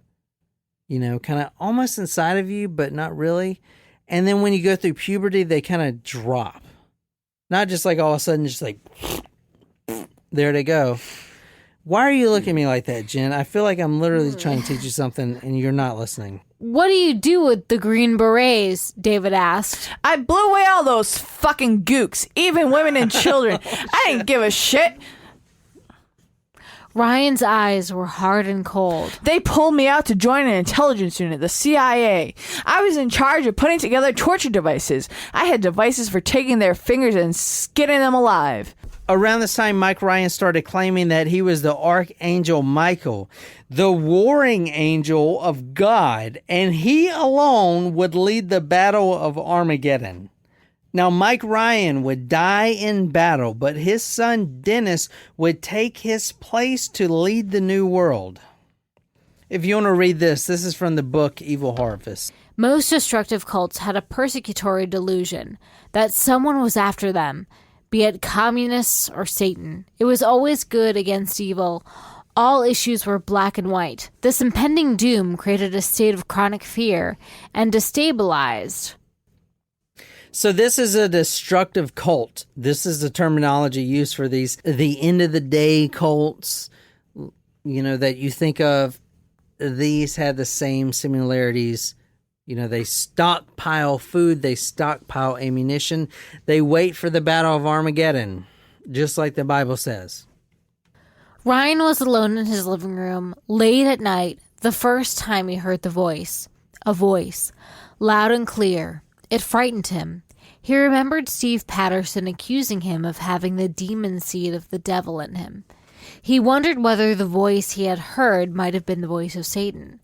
kind of almost inside of you, but not really. And then when you go through puberty, they kind of drop. Not just like all of a sudden, just like, there they go. Why are you looking at me like that, Jen? I feel like I'm literally trying to teach you something and you're not listening. What do you do with the Green Berets? David asked. I blew away all those fucking gooks, even women and children. I didn't give a shit. Ryan's eyes were hard and cold. They pulled me out to join an intelligence unit, the CIA. I was in charge of putting together torture devices. I had devices for taking their fingers and skinning them alive. Around this time, Mike Ryan started claiming that he was the Archangel Michael, the warring angel of God, and he alone would lead the battle of Armageddon. Now, Mike Ryan would die in battle, but his son Dennis would take his place to lead the new world. If you want to read this is from the book Evil Harvest. Most destructive cults had a persecutory delusion that someone was after them, be it communists or Satan. It was always good against evil. All issues were black and white. This impending doom created a state of chronic fear and destabilized. So this is a destructive cult. This is the terminology used for these, the end of the day cults, that you think of. These had the same similarities. They stockpile food, they stockpile ammunition, they wait for the Battle of Armageddon, just like the Bible says. Ryan was alone in his living room, late at night, the first time he heard the voice. A voice, loud and clear. It frightened him. He remembered Steve Patterson accusing him of having the demon seed of the devil in him. He wondered whether the voice he had heard might have been the voice of Satan.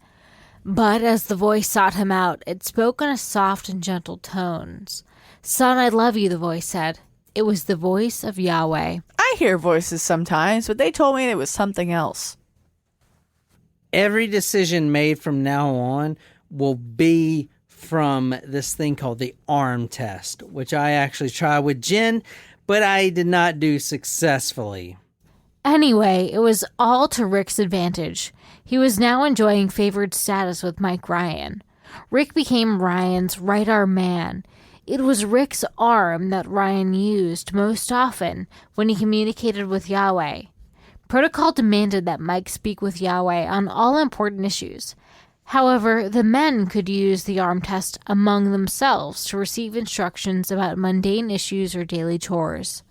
But as the voice sought him out, it spoke in a soft and gentle tones. "Son, I love you," the voice said. It was the voice of Yahweh. I hear voices sometimes, but they told me it was something else. Every decision made from now on will be from this thing called the arm test, which I actually tried with Jen, but I did not do successfully. Anyway, it was all to Rick's advantage. He was now enjoying favored status with Mike Ryan. Rick became Ryan's right arm man. It was Rick's arm that Ryan used most often when he communicated with Yahweh. Protocol demanded that Mike speak with Yahweh on all important issues. However, the men could use the arm test among themselves to receive instructions about mundane issues or daily chores.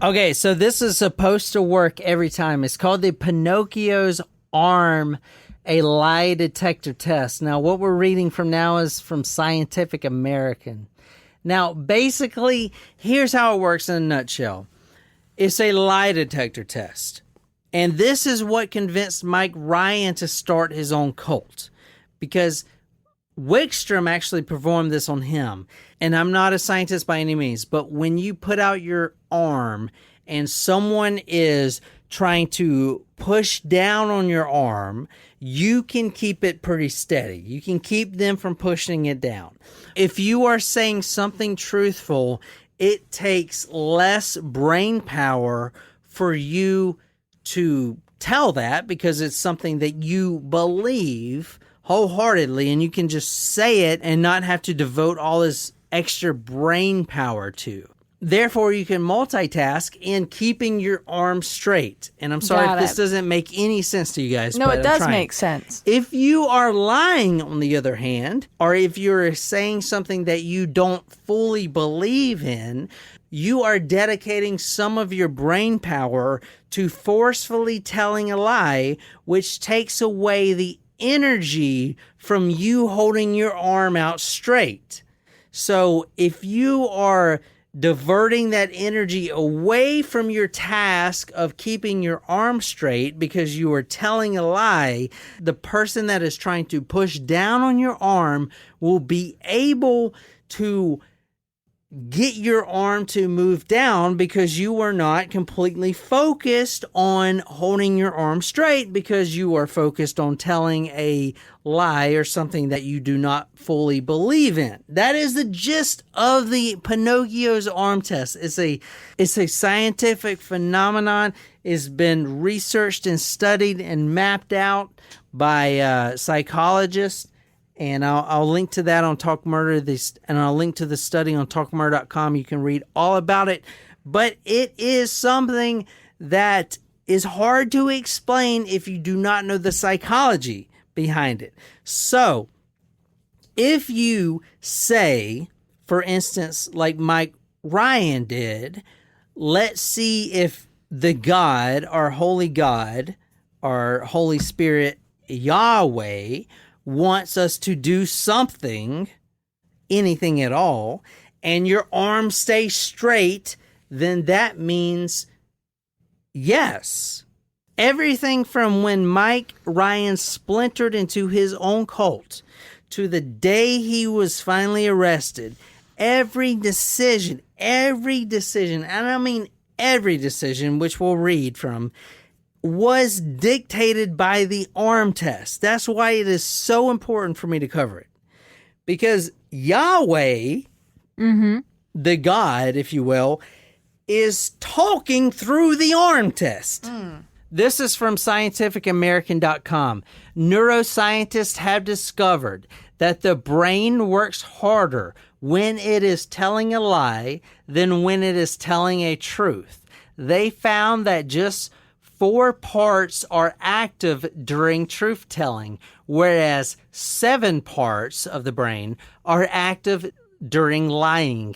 Okay, so this is supposed to work every time. It's called the Pinocchio's Arm, a lie detector test. Now, what we're reading from now is from Scientific American. Now, basically, here's how it works in a nutshell. It's a lie detector test. And this is what convinced Mike Ryan to start his own cult. Because Wickstrom actually performed this on him. And I'm not a scientist by any means, but when you put out your arm and someone is trying to push down on your arm, you can keep it pretty steady. You can keep them from pushing it down. If you are saying something truthful, it takes less brain power for you to tell that because it's something that you believe wholeheartedly, and you can just say it and not have to devote all this extra brain power to. Therefore, you can multitask in keeping your arm straight. And I'm sorry if this doesn't make any sense to you guys. No, it does make sense. If you are lying, on the other hand, or if you're saying something that you don't fully believe in, you are dedicating some of your brain power to forcefully telling a lie, which takes away the energy from you holding your arm out straight. So if you are diverting that energy away from your task of keeping your arm straight because you are telling a lie, the person that is trying to push down on your arm will be able to get your arm to move down because you are not completely focused on holding your arm straight because you are focused on telling a lie or something that you do not fully believe in. That is the gist of the Pinocchio's arm test. It's a scientific phenomenon. It's been researched and studied and mapped out by psychologists. And I'll link to that on Talk Murder, and I'll link to the study on talkmurder.com. You can read all about it. But it is something that is hard to explain if you do not know the psychology behind it. So, if you say, for instance, like Mike Ryan did, let's see if the God, our holy God, our Holy Spirit, Yahweh, wants us to do something, anything at all, and your arm stays straight, then that means yes. Everything from when Mike Ryan splintered into his own cult to the day he was finally arrested, every decision, and I mean every decision, which we'll read from, was dictated by the arm test. That's why it is so important for me to cover it. Because Yahweh, the God, if you will, is talking through the arm test. This is from scientificamerican.com. Neuroscientists have discovered that the brain works harder when it is telling a lie than when it is telling a truth. They found that just 4 parts are active during truth-telling, whereas 7 parts of the brain are active during lying.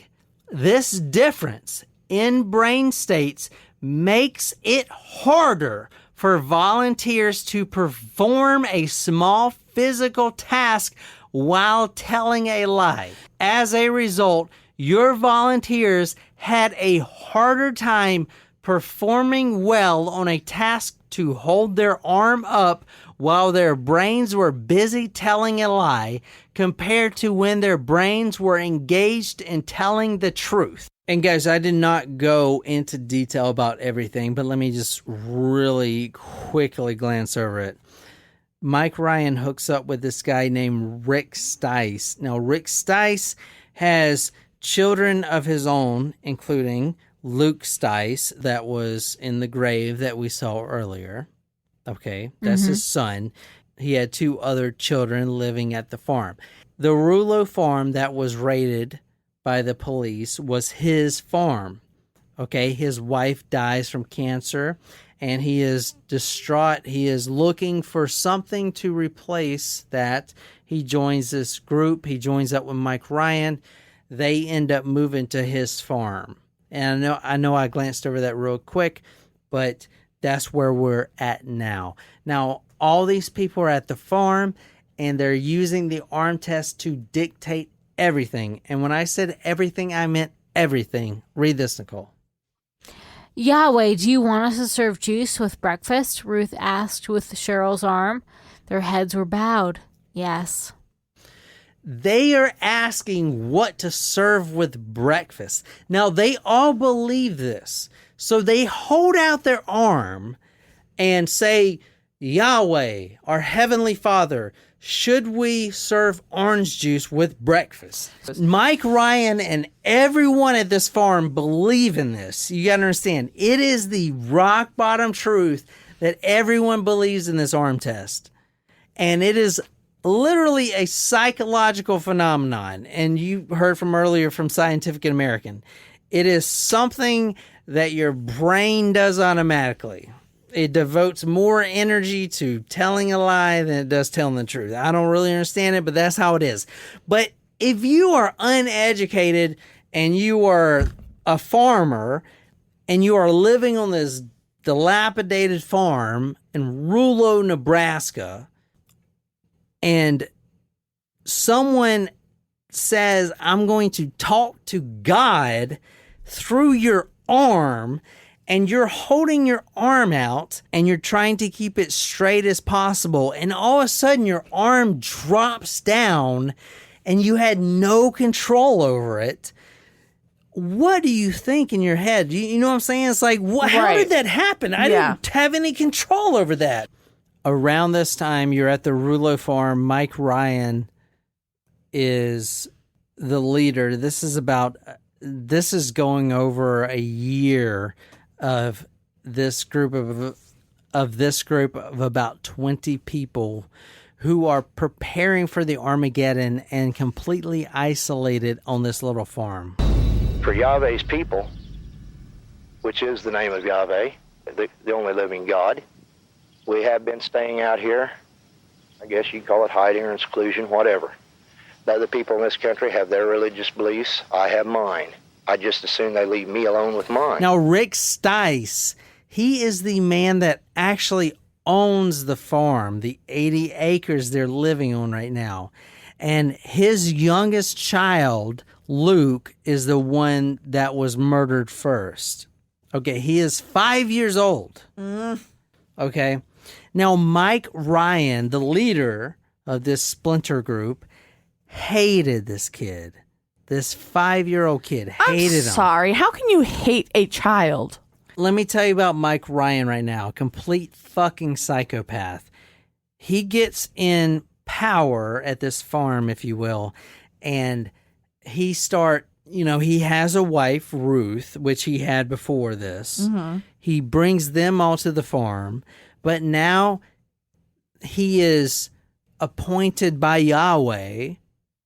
This difference in brain states makes it harder for volunteers to perform a small physical task while telling a lie. As a result, your volunteers had a harder time performing well on a task to hold their arm up while their brains were busy telling a lie compared to when their brains were engaged in telling the truth. And guys, I did not go into detail about everything, but let me just really quickly glance over it. Mike Ryan hooks up with this guy named Rick Stice. Now, Rick Stice has children of his own, including Luke Stice that was in the grave that we saw earlier. Okay, that's his son. He had 2 other children living at the farm. The Rulo farm that was raided by the police was his farm. Okay, his wife dies from cancer, and he is distraught. He is looking for something to replace that. He joins this group. He joins up with Mike Ryan. They end up moving to his farm. And I know I glanced over that real quick, but that's where we're at now. Now, all these people are at the farm, and they're using the arm test to dictate everything. And when I said everything, I meant everything. Read this, Nicole. Yahweh, do you want us to serve juice with breakfast? Ruth asked with Cheryl's arm. Their heads were bowed. Yes. They are asking what to serve with breakfast. Now, they all believe this. So they hold out their arm and say, Yahweh, our Heavenly Father, should we serve orange juice with breakfast? Mike Ryan and everyone at this farm believe in this. You got to understand, it is the rock bottom truth that everyone believes in this arm test. And it is literally a psychological phenomenon. And you heard from earlier from Scientific American. It is something that your brain does automatically. It devotes more energy to telling a lie than it does telling the truth. I don't really understand it, but that's how it is. But if you are uneducated and you are a farmer and you are living on this dilapidated farm in Rulo, Nebraska, and someone says, I'm going to talk to God through your arm, and you're holding your arm out and you're trying to keep it straight as possible, and all of a sudden your arm drops down and you had no control over it. What do you think in your head? You know what I'm saying? It's like, how did that happen? I didn't have any control over that. Around this time, you're at the Rulo farm. Mike Ryan is the leader. This is going over a year of this group of about 20 people who are preparing for the Armageddon and completely isolated on this little farm. For Yahweh's people, which is the name of Yahweh, the only living God, we have been staying out here. I guess you'd call it hiding or in seclusion, whatever. The other people in this country have their religious beliefs. I have mine. I just assume they leave me alone with mine. Now, Rick Stice, he is the man that actually owns the farm, the 80 acres they're living on right now. And his youngest child, Luke, is the one that was murdered first. Okay, he is 5 years old. Okay. Now, Mike Ryan, the leader of this splinter group, hated this kid. This 5-year-old kid hated him. Sorry, how can you hate a child? Let me tell you about Mike Ryan right now. Complete fucking psychopath. He gets in power at this farm, if you will, and he has a wife, Ruth, which he had before this. Mm-hmm. He brings them all to the farm, but now he is appointed by Yahweh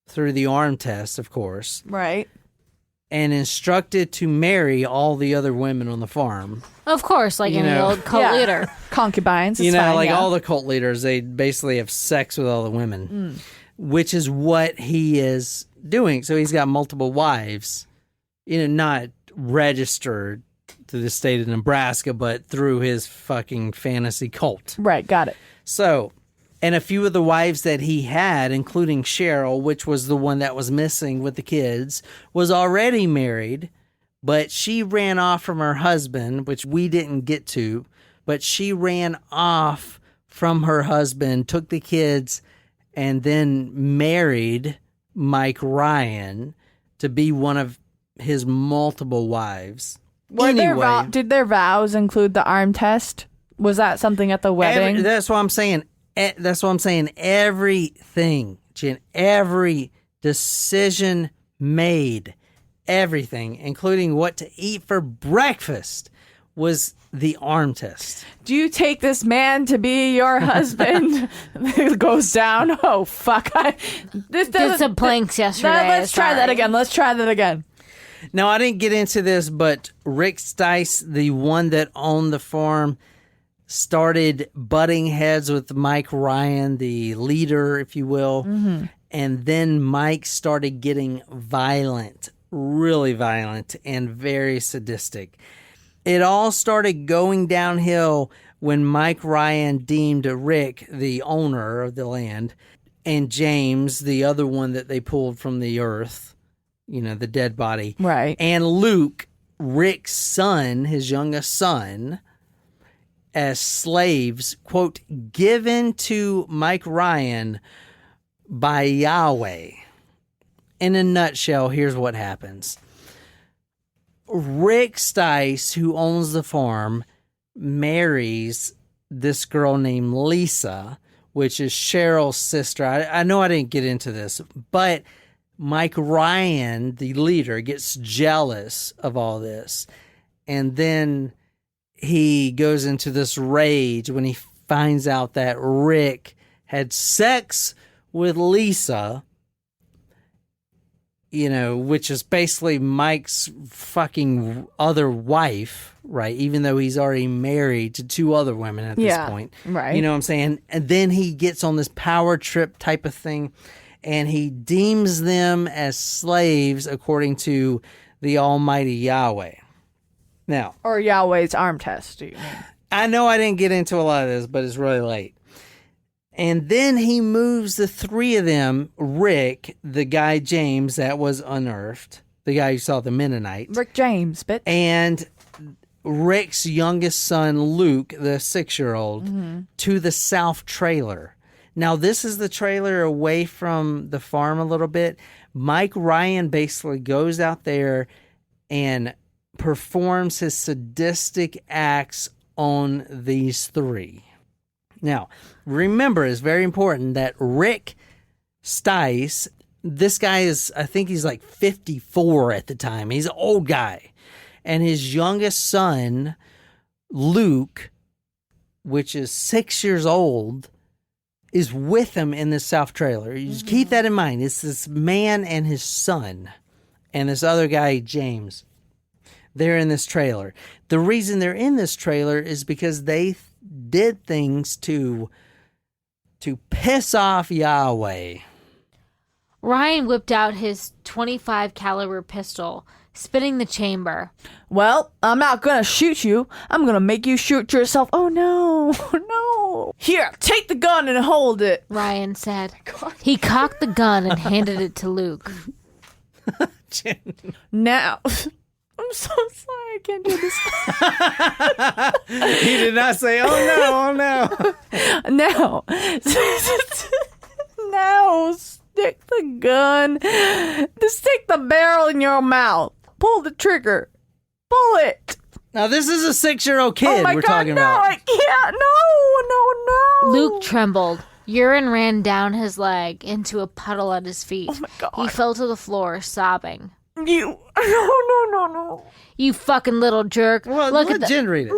through the arm test, of course. Right. And instructed to marry all the other women on the farm. Of course, like any old cult leader. Concubines. All the cult leaders, they basically have sex with all the women, which is what he is doing. So he's got multiple wives, not registered to the state of Nebraska, but through his fucking fantasy cult. Right, got it. So, and a few of the wives that he had, including Cheryl, which was the one that was missing with the kids, was already married, but she ran off from her husband, which we didn't get to, but she ran off from her husband, took the kids, and then married Mike Ryan to be one of his multiple wives. Did their vows include the arm test? Was that something at the wedding? That's what I'm saying. Everything, Jen, every decision made, everything, including what to eat for breakfast, was the arm test. Do you take this man to be your husband? It goes down. Oh, fuck. This Did some planks yesterday. Let's try that again. Now, I didn't get into this, but Rick Stice, the one that owned the farm, started butting heads with Mike Ryan, the leader, if you will. Mm-hmm. And then Mike started getting violent, really violent, and very sadistic. It all started going downhill when Mike Ryan deemed Rick, the owner of the land, and James, the other one that they pulled from the earth, the dead body. Right. And Luke, Rick's son, his youngest son, as slaves, quote, given to Mike Ryan by Yahweh. In a nutshell, here's what happens. Rick Stice, who owns the farm, marries this girl named Lisa, which is Cheryl's sister. I know I didn't get into this, but Mike Ryan, the leader, gets jealous of all this. And then he goes into this rage when he finds out that Rick had sex with Lisa, which is basically Mike's fucking other wife, right? Even though he's already married to 2 other women at this point. Right. You know what I'm saying? And then he gets on this power trip type of thing, and he deems them as slaves according to the almighty Yahweh. Now, or Yahweh's arm test, do you mean? I know I didn't get into a lot of this, but it's really late. And then he moves the 3 of them, Rick, the guy James that was unearthed, the guy who saw the Mennonite. Rick James, bitch. And Rick's youngest son, Luke, the 6-year-old, to the south trailer. Now, this is the trailer away from the farm a little bit. Mike Ryan basically goes out there and performs his sadistic acts on these 3. Now, remember, it's very important that Rick Stice, this guy is, I think he's like 54 at the time. He's an old guy. And his youngest son, Luke, which is 6 years old, is with him in this south trailer. You just keep that in mind. It's this man and his son and this other guy, James. They're in this trailer. The reason they're in this trailer is because they did things to piss off Yahweh. Ryan whipped out his .25 caliber pistol, spinning the chamber. Well, I'm not gonna shoot you. I'm gonna make you shoot yourself. Oh no, no. Here, take the gun and hold it, Ryan said. He cocked the gun and handed it to Luke. Now, I'm so sorry, I can't do this. He did not say, oh no. Now, now, stick the gun, stick the barrel in your mouth. Pull the trigger. Pull it. Now, this is a 6-year-old kid we're talking about. No, I can't. No. Luke trembled. Urine ran down his leg into a puddle at his feet. Oh, my God. He fell to the floor, sobbing. No. You fucking little jerk. Well, let Jen read it.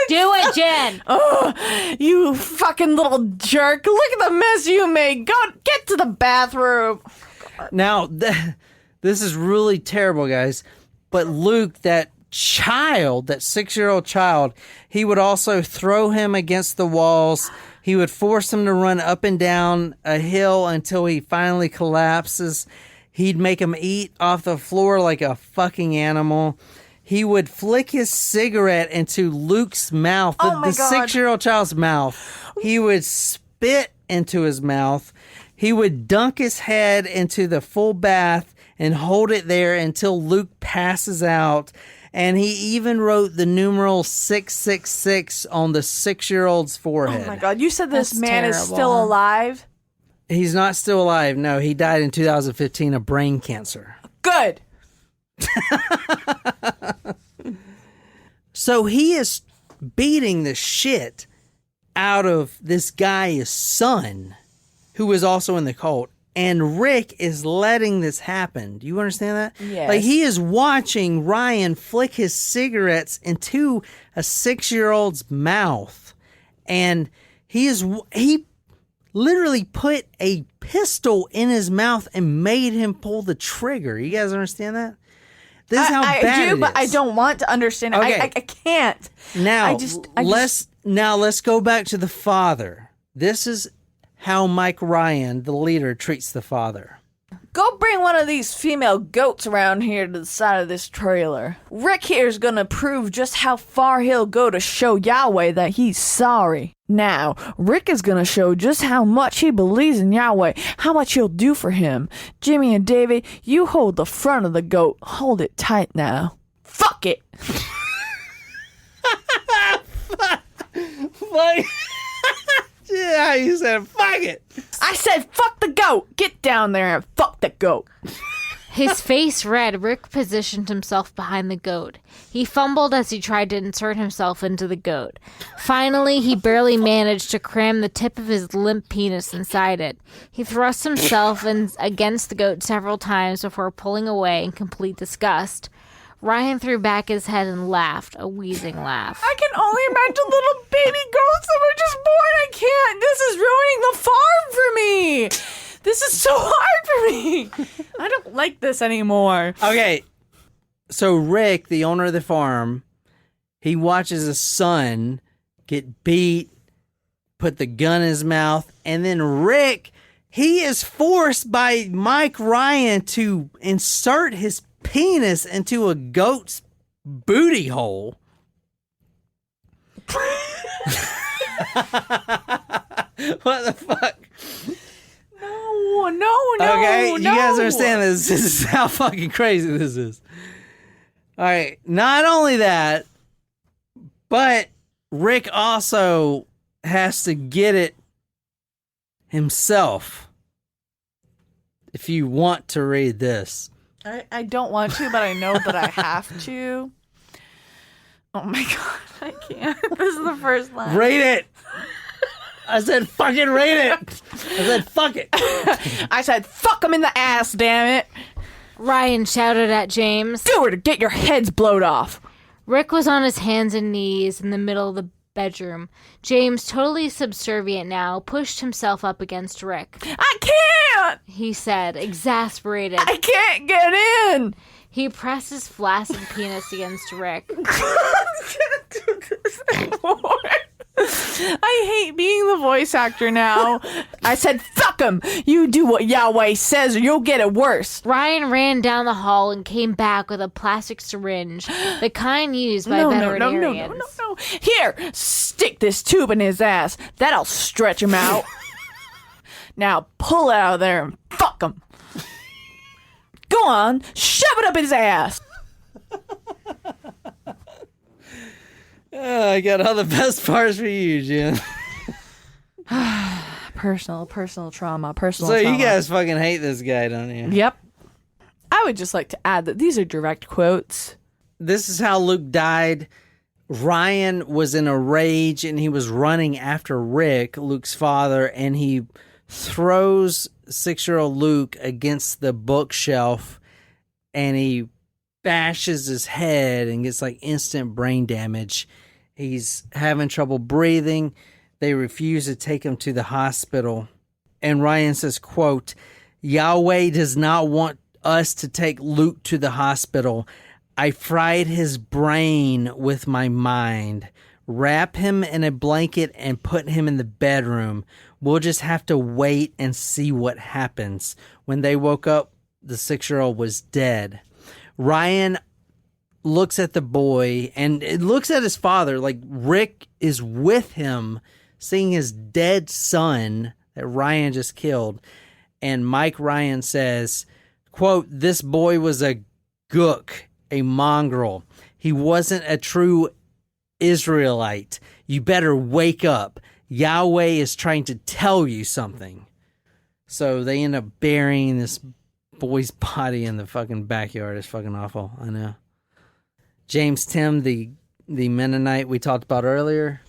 Do it, Jen. Oh, you fucking little jerk. Look at the mess you made. Go get to the bathroom. Now, this is really terrible, guys. But Luke, that child, that 6-year-old child, he would also throw him against the walls. He would force him to run up and down a hill until he finally collapses. He'd make him eat off the floor like a fucking animal. He would flick his cigarette into Luke's mouth, the 6-year-old child's mouth. He would spit into his mouth. He would dunk his head into the full bath and hold it there until Luke passes out. And he even wrote the numeral 666 on the 6-year-old's forehead. Oh my God, you said this That's man terrible. is still alive? He's not still alive. No, he died in 2015 of brain cancer. Good. So he is beating the shit out of this guy's son, who is also in the cult. And Rick is letting this happen. Do you understand that? Yes. Like, he is watching Ryan flick his cigarettes into a 6-year-old's mouth. And he literally put a pistol in his mouth and made him pull the trigger. You guys understand that? This is how bad I do, it but is. I don't want to understand it. Okay. I can't. Now, let's go back to the father. This is how Mike Ryan, the leader, treats the father. Go bring one of these female goats around here to the side of this trailer. Rick here's gonna prove just how far he'll go to show Yahweh that he's sorry. Now, Rick is gonna show just how much he believes in Yahweh, how much he'll do for him. Jimmy and David, you hold the front of the goat. Hold it tight now. Fuck it! Like, yeah, you said fuck it. I said fuck the goat! Get down there and fuck the goat! His face red, Rick positioned himself behind the goat. He fumbled as he tried to insert himself into the goat. Finally, he barely managed to cram the tip of his limp penis inside it. He thrust himself against the goat several times before pulling away in complete disgust. Ryan threw back his head and laughed, a wheezing laugh. I can only imagine little baby goats that were just born. I can't. This is ruining the farm for me. This is so hard for me. I don't like this anymore. Okay, so Rick, the owner of the farm, he watches his son get beat, put the gun in his mouth, and then Rick, he is forced by Mike Ryan to insert his penis into a goat's booty hole. What the fuck? No. Okay, you guys understand this. This is how fucking crazy this is. All right, not only that, but Rick also has to get it himself. If you want to read this. I don't want to, but I know that I have to. Oh my god, I can't. This is the first line. Rate it! I said fucking rate it! I said fuck it! I said fuck him in the ass, damn it! Ryan shouted at James. Do it or get your heads blowed off! Rick was on his hands and knees in the middle of the bedroom. James, totally subservient now, pushed himself up against Rick. I can't! He said, exasperated. I can't get in! He pressed his flaccid penis against Rick. I hate being the voice actor now. I said, fuck him! You do what Yahweh says or you'll get it worse. Ryan ran down the hall and came back with a plastic syringe, the kind used by veterinarians. No. Here, stick this tube in his ass. That'll stretch him out. Now pull it out of there and fuck him. Go on, shove it up his ass. I got all the best parts for you, Jen. Personal trauma, So trauma. you guys fucking hate this guy, don't you? Yep. I would just like to add that these are direct quotes. This is how Luke died. Ryan was in a rage and he was running after Rick, Luke's father, and he throws 6-year-old Luke against the bookshelf and he bashes his head and gets like instant brain damage. He's having trouble breathing. They refuse to take him to the hospital. And Ryan says, quote, Yahweh does not want us to take Luke to the hospital. I fried his brain with my mind. Wrap him in a blanket and put him in the bedroom. We'll just have to wait and see what happens. When they woke up, the 6-year-old was dead. Ryan looks at the boy and it looks at his father like Rick is with him, seeing his dead son that Ryan just killed. And Mike Ryan says, quote, this boy was a gook, a mongrel. He wasn't a true Israelite. You better wake up. Yahweh is trying to tell you something. So they end up burying this boy's body in the fucking backyard. It's fucking awful. I know. James Tim, the Mennonite we talked about earlier,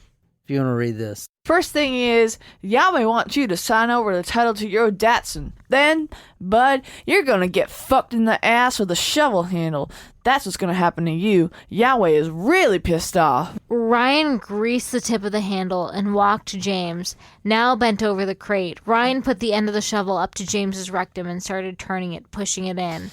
if you want to read this. First thing is, Yahweh wants you to sign over the title to your Datsun. Then, bud, you're gonna get fucked in the ass with a shovel handle. That's what's gonna happen to you. Yahweh is really pissed off. Ryan greased the tip of the handle and walked to James, now bent over the crate. Ryan put the end of the shovel up to James's rectum and started turning it, pushing it in.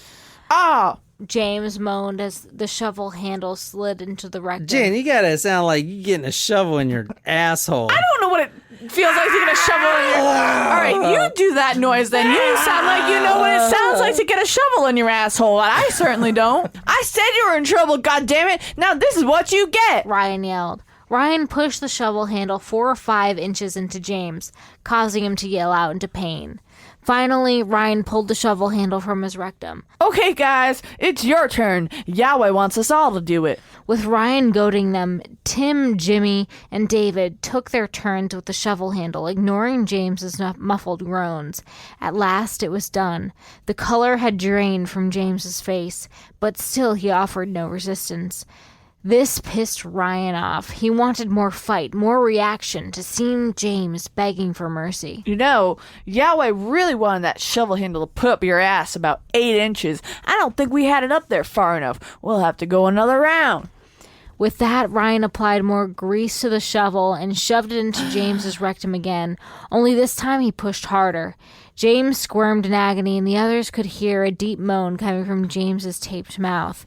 Ah! James moaned as the shovel handle slid into the rectum. Jen, you gotta sound like you getting a shovel in your asshole. I don't know what it feels like to get a shovel in your... All right, you do that noise then. You sound like you know what it sounds like to get a shovel in your asshole. I certainly don't. I said you were in trouble, goddammit. Now this is what you get. Ryan yelled. Ryan pushed the shovel handle 4 or 5 inches into James, causing him to yell out into pain. Finally, Ryan pulled the shovel handle from his rectum. Okay, guys, it's your turn. Yahweh wants us all to do it. With Ryan goading them, Tim, Jimmy, and David took their turns with the shovel handle, ignoring James's muffled groans. At last, it was done. The color had drained from James's face, but still he offered no resistance. This pissed Ryan off. He wanted more fight, more reaction, to seeing James begging for mercy. You know, Yahweh really wanted that shovel handle to put up your ass about 8 inches. I don't think we had it up there far enough. We'll have to go another round. With that, Ryan applied more grease to the shovel and shoved it into James's rectum again, only this time he pushed harder. James squirmed in agony, and the others could hear a deep moan coming from James's taped mouth.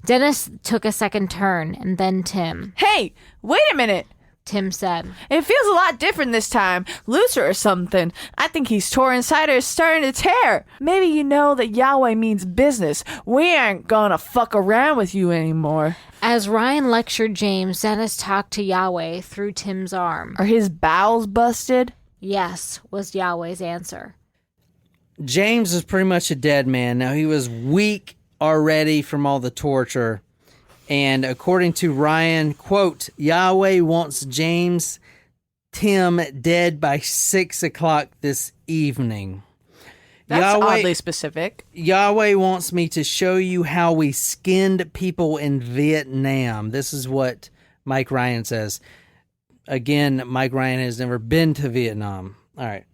Dennis took a second turn, and then Tim. Hey, wait a minute, Tim said. It feels a lot different this time, looser or something. I think he's tore inside or is starting to tear. Maybe you know that Yahweh means business. We aren't gonna fuck around with you anymore. As Ryan lectured James, Dennis talked to Yahweh through Tim's arm. Are his bowels busted? Yes, was Yahweh's answer. James was pretty much a dead man. Now, he was weak already from all the torture. And according to Ryan, quote, Yahweh wants James Tim dead by 6 o'clock this evening. That's oddly specific. Yahweh wants me to show you how we skinned people in Vietnam. This is what Mike Ryan says. Again, Mike Ryan has never been to Vietnam. All right.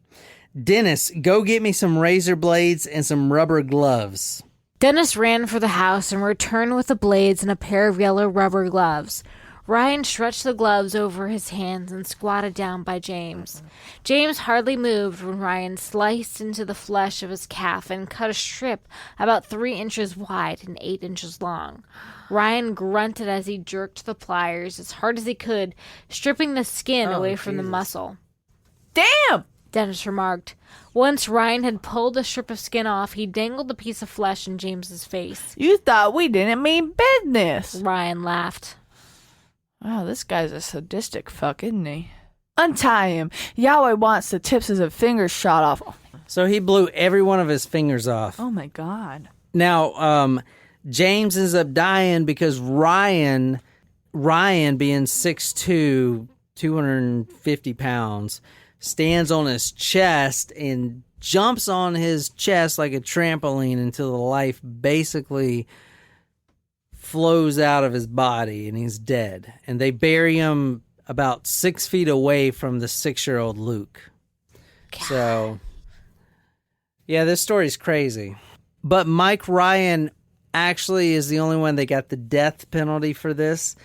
Dennis, go get me some razor blades and some rubber gloves. Dennis ran for the house and returned with the blades and a pair of yellow rubber gloves. Ryan stretched the gloves over his hands and squatted down by James. James hardly moved when Ryan sliced into the flesh of his calf and cut a strip about 3 inches wide and 8 inches long. Ryan grunted as he jerked the pliers as hard as he could, stripping the skin away from the muscle. Damn! Dennis remarked. Once Ryan had pulled the strip of skin off, he dangled the piece of flesh in James's face. You thought we didn't mean business. Ryan laughed. Wow, this guy's a sadistic fuck, isn't he? Untie him. Yahweh wants the tips of his fingers shot off. So he blew every one of his fingers off. Oh my God. Now, James ends up dying because Ryan being 6'2", 250 pounds, stands on his chest and jumps on his chest like a trampoline until the life basically flows out of his body and he's dead. And they bury him about 6 feet away from the 6-year-old Luke. God. So, yeah, this story's crazy. But Mike Ryan actually is the only one that got the death penalty for this.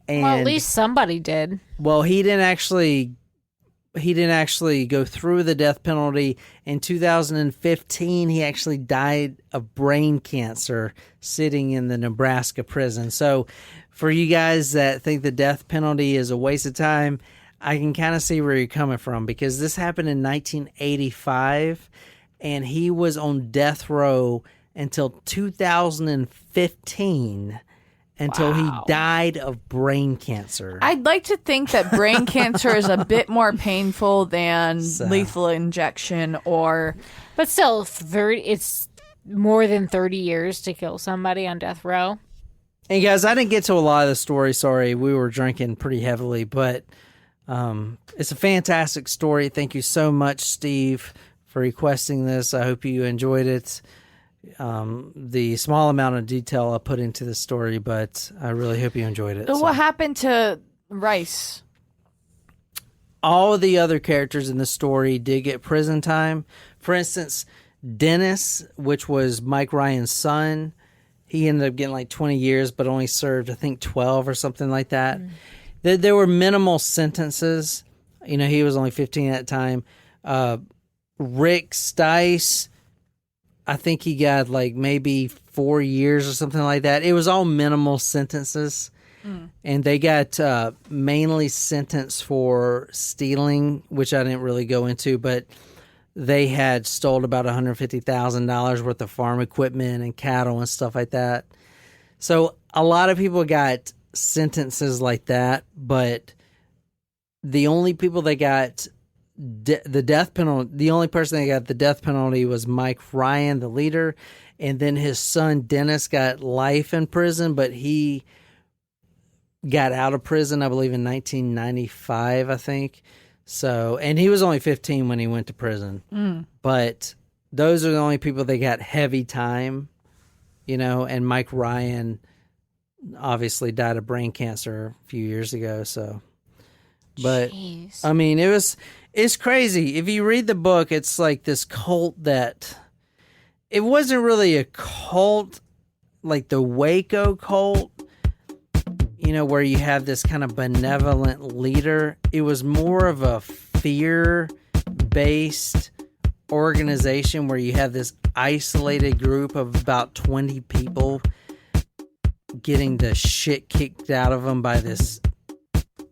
And, well, at least somebody did. Well, he didn't actually go through the death penalty. In 2015, he actually died of brain cancer sitting in the Nebraska prison. So for you guys that think the death penalty is a waste of time, I can kind of see where you're coming from, because this happened in 1985 and he was on death row until 2015. Until he died of brain cancer. I'd like to think that brain cancer is a bit more painful than lethal injection or... But still, it's more than 30 years to kill somebody on death row. And guys, I didn't get to a lot of the story. Sorry, we were drinking pretty heavily. But it's a fantastic story. Thank you so much, Steve, for requesting this. I hope you enjoyed it. The small amount of detail I put into the story, but I really hope you enjoyed it. So what happened to Rice? all of the other characters in the story did get prison time. For instance, Dennis, which was Mike Ryan's son, he ended up getting like 20 years, but only served, I think, 12 or something like that. There were minimal sentences. He was only 15 at the time. Rick Stice, I think he got like maybe 4 years or something like that. It was all minimal sentences. And they got mainly sentenced for stealing, which I didn't really go into, but they had stole about $150,000 worth of farm equipment and cattle and stuff like that. So a lot of people got sentences like that, but the only people that got the death penalty, the only person that got the death penalty was Mike Ryan, the leader, and then his son Dennis got life in prison, but he got out of prison, I believe, in 1995, I think. So, and he was only 15 when he went to prison. But those are the only people that got heavy time, and Mike Ryan obviously died of brain cancer a few years ago. So, but jeez. I mean, it's crazy. If you read the book, it's like this cult that it wasn't really a cult like the Waco cult, where you have this kind of benevolent leader. It was more of a fear-based organization where you have this isolated group of about 20 people getting the shit kicked out of them by this,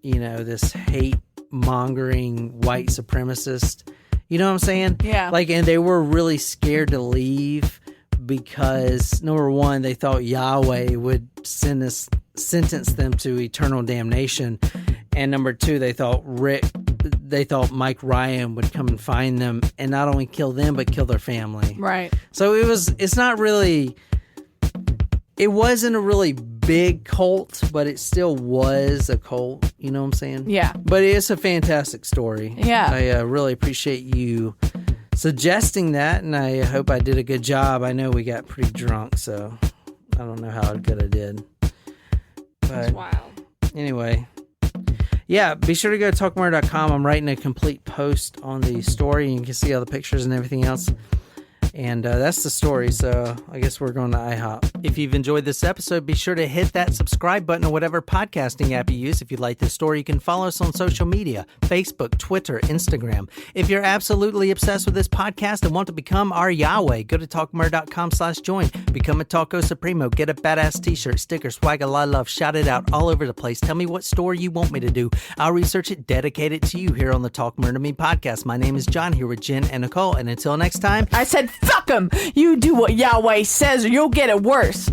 this hate-mongering white supremacist. You know what I'm saying? Yeah. And they were really scared to leave because, number one, they thought Yahweh would sentence them to eternal damnation, and number two, they thought Mike Ryan would come and find them and not only kill them but kill their family. Right. So it wasn't a really big cult, but it still was a cult. You know what I'm saying? Yeah. But it's a fantastic story. Yeah. I really appreciate you suggesting that, and I hope I did a good job. I know we got pretty drunk, so I don't know how good I did. That's wild. Anyway, yeah, be sure to go to talkmurder.com. I'm writing a complete post on the story. You can see all the pictures and everything else. And that's the story, so I guess we're going to IHOP. If you've enjoyed this episode, be sure to hit that subscribe button or whatever podcasting app you use. If you like this story, you can follow us on social media, Facebook, Twitter, Instagram. If you're absolutely obsessed with this podcast and want to become our Yahweh, go to talkmurder.com/join. Become a Taco Supremo. Get a badass t-shirt, sticker, swag, a lot of love. Shout it out all over the place. Tell me what story you want me to do. I'll research it, dedicate it to you here on the Talk Murder Me podcast. My name is John, here with Jen and Nicole. And until next time, I said, fuck him. You do what Yahweh says or you'll get it worse.